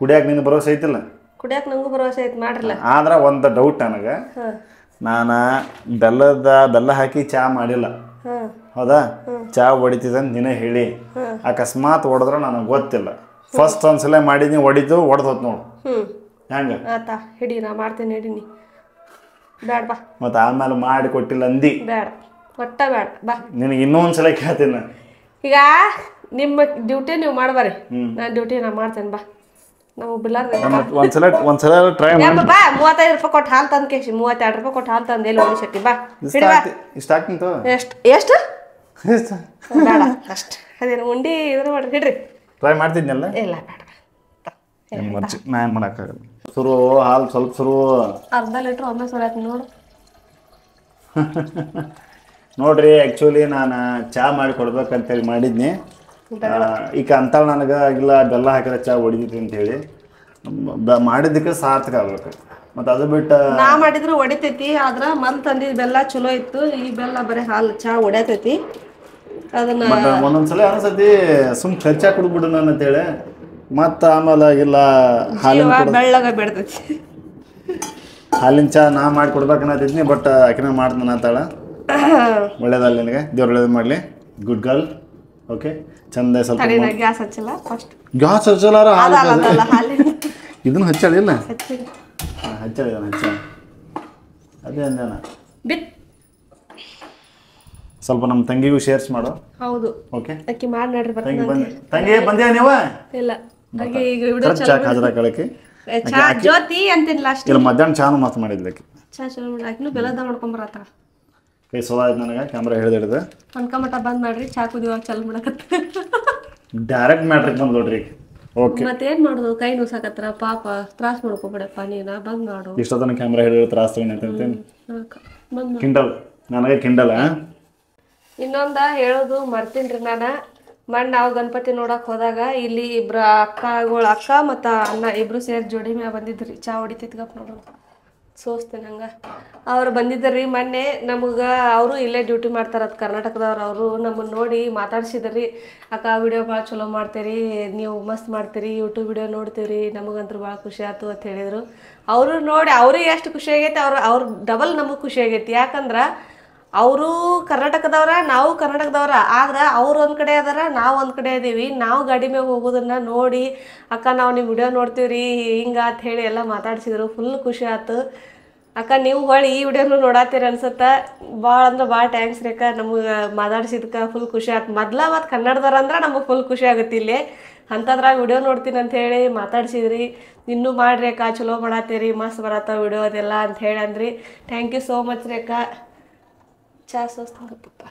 ಕುಡಿಯಾಕ ನಿನಗೆ ಭರೋಸೆ ಐತಿಲ್ಲ ಕುಡಿಯಕ್ಕೆ ನಂಗೂ ಭರವಸೆ ಐತಿ ಮಾಡ್ರಲ್ಲ ಆದ್ರೆ ಒಂದು ಡೌಟ್ ನನಗೆ ಹಾಂ ನಾನು ಬೆಲ್ಲ ಹಾಕಿ ಚಾ ಮಾಡಿಲ್ಲ ಹಾಂ ಹೌದಾ ಚಾ ಹೊಡಿತಿದ್ದೆ ಅಂತ ನೀನೇ ಹೇಳಿ ಅಕಸ್ಮಾತ್ ಹೊಡೆದ್ರೆ ನನಗೆ ಗೊತ್ತಿಲ್ಲ ಫಸ್ಟ್ ಒಂದ್ಸಲ ಮಾಡಿದ್ನಿ ಹೊಡಿತು ಹೊಡೆದೋತ್ ನೋಡು ಹ್ಞೂ ಹೆಂಗೆ ಆತಾ ಹಿಡಿ ನಾ ಮಾಡ್ತೇನೆ ಹಿಡೀನಿ ಬ್ಯಾಡ ಬಾ ಮತ್ತು ಆಮೇಲೆ ಮಾಡಿ ಕೊಟ್ಟಿಲ್ಲ ಅಂದಿ ಬ್ಯಾಡ ಒಟ್ಟ ಬ್ಯಾಡ ಬಾ ನಿನಗೆ ಇನ್ನೊಂದ್ಸಲ ಕೇಳ್ತೀನಿ ನಾನು ಈಗ ನಿಮ್ಮ ಡ್ಯೂಟಿ ನೀವು ಮಾಡ್ಬಾರಿ ನಾನು ಡ್ಯೂಟಿ ನಾ ಮಾಡ್ತೇನೆ ಬಾ ನಾವು ಬಿಲ್ಲರ್ ಒಂದ್ಸಲ ಟ್ರೈ ಮಾಡಿ ಬಾ 35 ರೂಪಾಯಿ ಕೊಟ್ಟು ಹಾಲು ತಂದು ಕೇಸಿ 32 ರೂಪಾಯಿ ಕೊಟ್ಟು ಹಾಲು ತಂದು ಎಲ್ಲಿ ಶೆಟ್ಟಿ ಬಾ ಹಿಡಿ ಬಾ ಇಷ್ಟ ಆಗ್ತೀನಿ ತೋ ಎಷ್ಟು ಎಷ್ಟು ಬೇಡ ಅಷ್ಟು ಅದೇನು ಉಂಡಿ ಇದ್ರ ಮಾಡ್ರಿ ಹಿಡ್ರಿ ಟ್ರೈ ಮಾಡ್ತಿದ್ನಲ್ಲ ಇಲ್ಲ ಬೇಡ ಮರ್ಚಿ ನಾ ಏನು ಮಾಡೋಕ್ಕಾಗಲ್ಲ ಸುರು ಹಾಲು ಸ್ವಲ್ಪ ಸುರು ಅರ್ಧ ಲೀಟ್ರ್ ಒಮ್ಮೆ ಸುರಾಯ್ತು ನೋಡು ನೋಡ್ರಿ ಆ್ಯಕ್ಚುಲಿ ನಾನು ಚಾ ಮಾಡಿ ಕೊಡ್ಬೇಕಂತೇಳಿ ಮಾಡಿದ್ನಿ ಈಗ ಅಂತಾಳು ನನಗೆ ಇಲ್ಲ ಬೆಲ್ಲ ಹಾಕಿದ್ರೆ ಚಾ ಹೊಡಿತೈತಿ ಅಂತೇಳಿ ಮಾಡಿದ್ದಕ್ಕೆ ಸಾರ್ಥಕ ಆಗ್ಬೇಕು ಮತ್ತು ಅದು ಬಿಟ್ಟು ನಾ ಮಾಡಿದ್ರು ಹೊಡಿತೈತಿ ಆದ್ರೆ ಮನ್ ತಂದಿದ್ದು ಬೆಲ್ಲ ಚಲೋ ಇತ್ತು ಈ ಬೆಲ್ಲ ಬರೀ ಹಾಲು ಚಾ ಹೊಡ್ಯತೈತಿ ಅದನ್ನ ಒಂದೊಂದ್ಸಲ ಅನ್ಸತಿ ಸುಮ್ ಖರ್ಚಾ ಕುಡ್ಬಿಡು ನಾನು ಅಂತೇಳಿ ಮತ್ತು ಆಮೇಲೆ ಇಲ್ಲ ಹಾಲಿನ ಬೆಳ್ಳಗ ಬಿಡ್ತೈತಿ ಹಾಲಿನ ಚಾ ನಾ ಮಾಡಿ ಕೊಡ್ಬೇಕನ್ನತಿದ್ನಿ ಬಟ್ ಆಕಿನ ಮಾಡ್ತಾನೆ ಅಂತಾಳ ಒಳ್ಳೇದಲ್ಲ ನಿನಗೆ ದೇವ್ರು ಒಳ್ಳೇದು ಮಾಡಲಿ ಗುಡ್ ಗರ್ಲ್ ಓಕೆ ಚಂದ ಸ್ವಲ್ಪ ಗ್ಯಾಸ್ ಹಚ್ಚಿಲ್ಲ ಫಸ್ಟ್ ಗ್ಯಾಸ್ ಹಚ್ಚಲಾರ ಹಾಲಿನ ಇದನ್ನು ಹಚ್ಚಾಳಿಲ್ಲ ಹಚ್ಚಿಲ್ಲ ಹಚ್ಚಾಳಿ ಹಚ್ಚಾಳ ಅದೇ ಅಂದೇನ ಬಿತ್ ಸ್ವಲ್ಪ ನಮ್ಮ ತಂಗಿಗೂ ಶೇರ್ಸ್ ಮಾಡು ಹೌದು ಓಕೆ ಅಕ್ಕಿ ಮಾಡಿ ನೋಡ್ರಿ ತಂಗಿ ಬರ್ತೀನಿ ತಂಗಿ ಬಂದ್ಯಾ ನೀವು ಇಲ್ಲ ಹಾಗೆ ಈಗ ವಿಡಿಯೋ ಚಾ ಹಾಜರಾಕಳಕ್ಕೆ ಚಾ ಜ್ಯೋತಿ ಅಂತೀನಿ ಲಾಸ್ಟ್ ಇಲ್ಲ ಮಧ್ಯಾಹ್ನ ಚಾನು ಮಸ್ತ್ ಮಾಡಿದ್ಲಕ್ಕೆ ಚಾ ಚಲೋ ಮಾಡಿ ಆಕಿನೂ ಬೆಲ್ಲದ ಮಾಡ್ಕೊಂಬರತ್ತಾಳ ಕೈ ಸೋದ ಆಯ್ತು ನನಗೆ ಕ್ಯಾಮ್ರಾ ಹಿಡಿದು ಅನ್ಕೊಂಬಟ ಬಂದ್ ಮಾಡ್ರಿ ಚಾ ಕುದಿಯುವಾಗ ಚಲ್ ಮಾಡಕತ್ತ ಡೈರೆಕ್ಟ್ ಮ್ಯಾಟ್ರಿಗೆ ಬಂದು ನೋಡ್ರಿ ಓಕೆ ಮತ್ತೇನ್ ಮಾಡೋದು ಕೈ ನುಸಾಕತ್ರ ಪಾಪ ತ್ರಾಸ ಮಾಡ್ಕೋಬೇಡಪ್ಪ ನೀನ ಬಂದ್ ಮಾಡು ಇಷ್ಟೊತ್ತನ ಕ್ಯಾಮ್ರಾ ಹಿಡಿದು ತ್ರಾಸ ಅಂತೇಳಿ ಬಂದ್ ಕಿಂಡಲ್ ನನಗೆ ಕಿಂಡಲ್ ಇನ್ನೊಂದ ಹೇಳೋದು ಮರ್ತೀನ್ರಿ ನಾನು ಮಣ್ಣು ನಾವು ಗಣಪತಿ ನೋಡಕ್ ಹೋದಾಗ ಇಲ್ಲಿ ಇಬ್ರು ಅಕ್ಕ ಮತ್ತು ಅಣ್ಣ ಇಬ್ರು ಸೇರಿ ಜೋಡಿ ಮ್ಯಾಗ ಬಂದಿದ್ರಿ ಚಾ ಹೊಡಿತಿದ್ಗಪ್ಪ ನೋಡೋದು ಸೋಸ್ತೇನೆ ಹಂಗೆ ಅವ್ರು ಬಂದಿದ್ದರಿ ಮೊನ್ನೆ ನಮಗೆ ಅವರು ಇಲ್ಲೇ ಡ್ಯೂಟಿ ಮಾಡ್ತಾರದು ಕರ್ನಾಟಕದವ್ರು ಅವರು ನಮ್ಮನ್ನು ನೋಡಿ ಮಾತಾಡ್ಸಿದ್ರಿ ಅಕ್ಕ ವಿಡಿಯೋ ಭಾಳ ಚಲೋ ಮಾಡ್ತೀರಿ ನೀವು ಮಸ್ತ್ ಮಾಡ್ತೀರಿ ಯೂಟ್ಯೂಬ್ ವಿಡಿಯೋ ನೋಡ್ತೀರಿ ನಮಗಂತೂ ಭಾಳ ಖುಷಿ ಆಯ್ತು ಅಂತ ಹೇಳಿದರು ಅವರು ನೋಡಿ ಅವ್ರಿಗೆ ಎಷ್ಟು ಖುಷಿ ಆಗೈತೆ ಅವ್ರು ಡಬಲ್ ನಮಗೆ ಖುಷಿ ಆಗೈತಿ ಯಾಕಂದ್ರೆ ಅವರು ಕರ್ನಾಟಕದವ್ರ ನಾವು ಕರ್ನಾಟಕದವ್ರ ಆದ್ರೆ ಅವ್ರು ಒಂದು ಕಡೆ ಅದಾರ ನಾವು ಒಂದು ಕಡೆ ಇದೀವಿ ನಾವು ಗಾಡಿ ಮ್ಯಾಗ ಹೋಗೋದನ್ನ ನೋಡಿ ಅಕ್ಕ ನಾವು ನಿಮ್ಮ ವಿಡಿಯೋ ನೋಡ್ತೀವ್ರಿ ಹಿಂಗೆ ಅಂತ ಹೇಳಿ ಎಲ್ಲ ಮಾತಾಡ್ಸಿದ್ರು ಫುಲ್ ಖುಷಿ ಆಯ್ತು ಅಕ್ಕ ನೀವು ಹೊಳ್ಳಿ ಈ ವಿಡಿಯೋನು ನೋಡತ್ತೀರಿ ಅನ್ಸುತ್ತೆ ಭಾಳ ಅಂದ್ರೆ ಭಾಳ ಥ್ಯಾಂಕ್ಸ್ ರೀ ಅಕ್ಕ ನಮಗೆ ಮಾತಾಡ್ಸಿದ್ಕೆ ಫುಲ್ ಖುಷಿ ಆಯ್ತು ಮತ್ತು ಕನ್ನಡದವ್ರು ಅಂದ್ರೆ ನಮಗೆ ಫುಲ್ ಖುಷಿ ಆಗುತ್ತೆ ಇಲ್ಲಿ ಅಂಥದ್ರಾಗ ವಿಡಿಯೋ ನೋಡ್ತೀನಿ ಅಂತ ಹೇಳಿ ಮಾತಾಡ್ಸಿದ್ರಿ ಇನ್ನೂ ಮಾಡ್ರಿ ಅಕ್ಕ ಚಲೋ ಮಾಡತ್ತೀರಿ ಮಸ್ತ್ ಬರತ್ತ ವಿಡಿಯೋ ಅದೆಲ್ಲ ಅಂತ ಹೇಳಿ ಅಂದ್ರಿ ಥ್ಯಾಂಕ್ ಯು ಸೋ ಮಚ್ ರೀ ಅಕ್ಕ ಚಾ ಸೋಸ್ತಂಗಪ್ಪ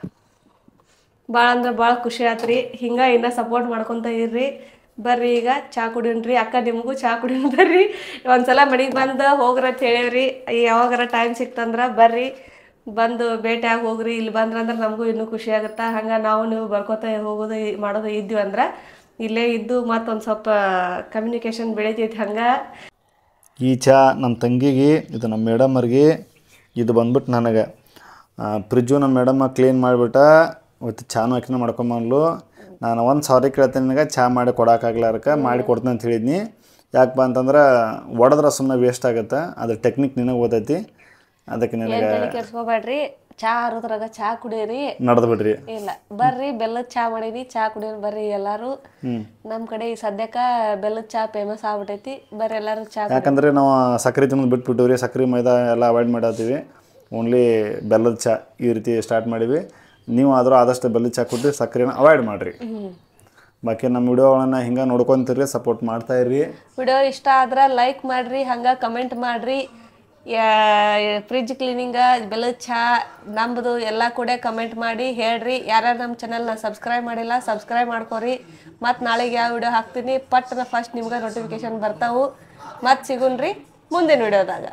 ಭಾಳ ಅಂದ್ರೆ ಭಾಳ ಖುಷಿ ಆಯ್ತು ರೀ ಹಿಂಗೆ ಇನ್ನೂ ಸಪೋರ್ಟ್ ಮಾಡ್ಕೊತ ಇರ್ರಿ ಬರ್ರಿ ಈಗ ಚಾ ಕುಡಿಯೋಣ್ರಿ. ಅಕ್ಕ ನಿಮಗೂ ಚಾ ಕುಡಿಯೋಣ ಬರ್ರಿ. ಒಂದ್ಸಲ ಮನೆಗೆ ಬಂದು ಹೋಗ್ರಂತ ಹೇಳೇವ್ರಿ. ಯಾವಾಗಾರ ಟೈಮ್ ಸಿಕ್ತಂದ್ರೆ ಬರ್ರಿ, ಬಂದು ಭೇಟಿಯಾಗಿ ಹೋಗ್ರಿ. ಇಲ್ಲಿ ಬಂದ್ರಂದ್ರೆ ನಮಗೂ ಇನ್ನೂ ಖುಷಿ ಆಗುತ್ತೆ. ಹಂಗೆ ನಾವು ನೀವು ಬರ್ಕೋತ ಹೋಗೋದು ಮಾಡೋದು ಇದ್ವಿ ಅಂದ್ರೆ ಇಲ್ಲೇ ಇದ್ದು ಮತ್ತೊಂದು ಸ್ವಲ್ಪ ಕಮ್ಯುನಿಕೇಷನ್ ಬೆಳಿತೈತಿ. ಹಂಗೆ ಈ ಚಾ ನಮ್ಮ ತಂಗಿಗೆ, ಇದು ನಮ್ಮ ಮೇಡಮರ್ಗೆ, ಇದು ಬಂದ್ಬಿಟ್ಟು ನನಗೆ ಫ್ರಿಜ್ಜು ನಮ್ಮ ಮೇಡಮ್ಮ ಕ್ಲೀನ್ ಮಾಡಿಬಿಟ್ಟು ಇವತ್ತು ಚಾನು ಹಾಕಿನ ಮಾಡ್ಕೊಂಬಂದ್ಲು. ನಾನು ಒಂದು ಸಾರಿ ಕೇಳ್ತೀನಿ ನನಗೆ ಚಾ ಮಾಡಿ ಕೊಡೋಕ್ಕಾಗ್ಲಾರಕ್ಕೆ ಮಾಡಿ ಕೊಡ್ತೀನಿ ಅಂತ ಹೇಳಿದ್ನಿ. ಯಾಕಪ್ಪ ಅಂತಂದ್ರೆ ಒಡೆದ್ರೆ ಸುಮ್ಮನೆ ವೇಸ್ಟ್ ಆಗುತ್ತೆ. ಅದ್ರ ಟೆಕ್ನಿಕ್ ನಿನಗೆ ಓದೈತಿ. ಅದಕ್ಕೆ ನನಗೆ ಕೆಡ್ಸ್ಕೊಬೇಡ್ರಿ. ಚಾ ಹರಿದ್ರಾಗ ಚಾ ಕುಡಿಯಿರಿ, ನಡೆದು ಬಿಡ್ರಿ. ಇಲ್ಲ ಬರ್ರಿ, ಬೆಲ್ಲದ ಚಾ ಮಾಡೀನಿ, ಚಾ ಕುಡಿಯೋರು ಬರ್ರಿ ಎಲ್ಲರೂ. ನಮ್ಮ ಕಡೆ ಈ ಸದ್ಯಕ್ಕೆ ಬೆಲ್ಲದ ಚಾ ಫೇಮಸ್ ಆಗ್ಬಿಟ್ಟೈತಿ. ಬರ್ರಿ ಎಲ್ಲರೂ ಚಾ. ಯಾಕಂದ್ರೆ ನಾವು ಸಕ್ಕರೆ ತಿನ್ನೋದು ಬಿಟ್ಬಿಟ್ಟಿವ್ರಿ. ಸಕ್ಕರೆ ಮೈದಾ ಎಲ್ಲ ಅವಾಯ್ಡ್ ಮಾಡತ್ತೀವಿ. ಓನ್ಲಿ ಬೆಲ್ಲದ ಚಾ ಈ ರೀತಿ ಸ್ಟಾರ್ಟ್ ಮಾಡೀವಿ. ನೀವು ಆದರೂ ಆದಷ್ಟು ಬೆಲ್ಲದ ಚಾ ಕುಡಿದು ಸಕ್ಕರೆನ ಅವಾಯ್ಡ್ ಮಾಡಿರಿ. ಬಾಕಿ ನಮ್ಮ ವಿಡಿಯೋಗಳನ್ನು ಹಿಂಗೆ ನೋಡ್ಕೊತಿರಿ, ಸಪೋರ್ಟ್ ಮಾಡ್ತಾಯಿರಿ. ವಿಡಿಯೋ ಇಷ್ಟ ಆದ್ರೆ ಲೈಕ್ ಮಾಡಿರಿ, ಹಂಗೆ ಕಮೆಂಟ್ ಮಾಡಿರಿ. ಫ್ರಿಜ್ ಕ್ಲೀನಿಂಗ, ಬೆಲ್ಲದ ಚಹಾ ನಮ್ಮದು ಎಲ್ಲ ಕೂಡ ಕಮೆಂಟ್ ಮಾಡಿ ಹೇಳ್ರಿ. ಯಾರ್ಯಾರು ನಮ್ಮ ಚಾನಲ್ನ ಸಬ್ಸ್ಕ್ರೈಬ್ ಮಾಡಿಲ್ಲ ಸಬ್ಸ್ಕ್ರೈಬ್ ಮಾಡ್ಕೊರಿ. ಮತ್ತು ನಾಳೆಗೆ ಯಾವ ವಿಡಿಯೋ ಹಾಕ್ತೀನಿ ಪಟ್ಟನ ಫಸ್ಟ್ ನಿಮ್ಗೆ ನೋಟಿಫಿಕೇಶನ್ ಬರ್ತಾವೆ. ಮತ್ತು ಸಿಗುಣ್ರಿ ಮುಂದಿನ ವಿಡಿಯೋದಾಗ.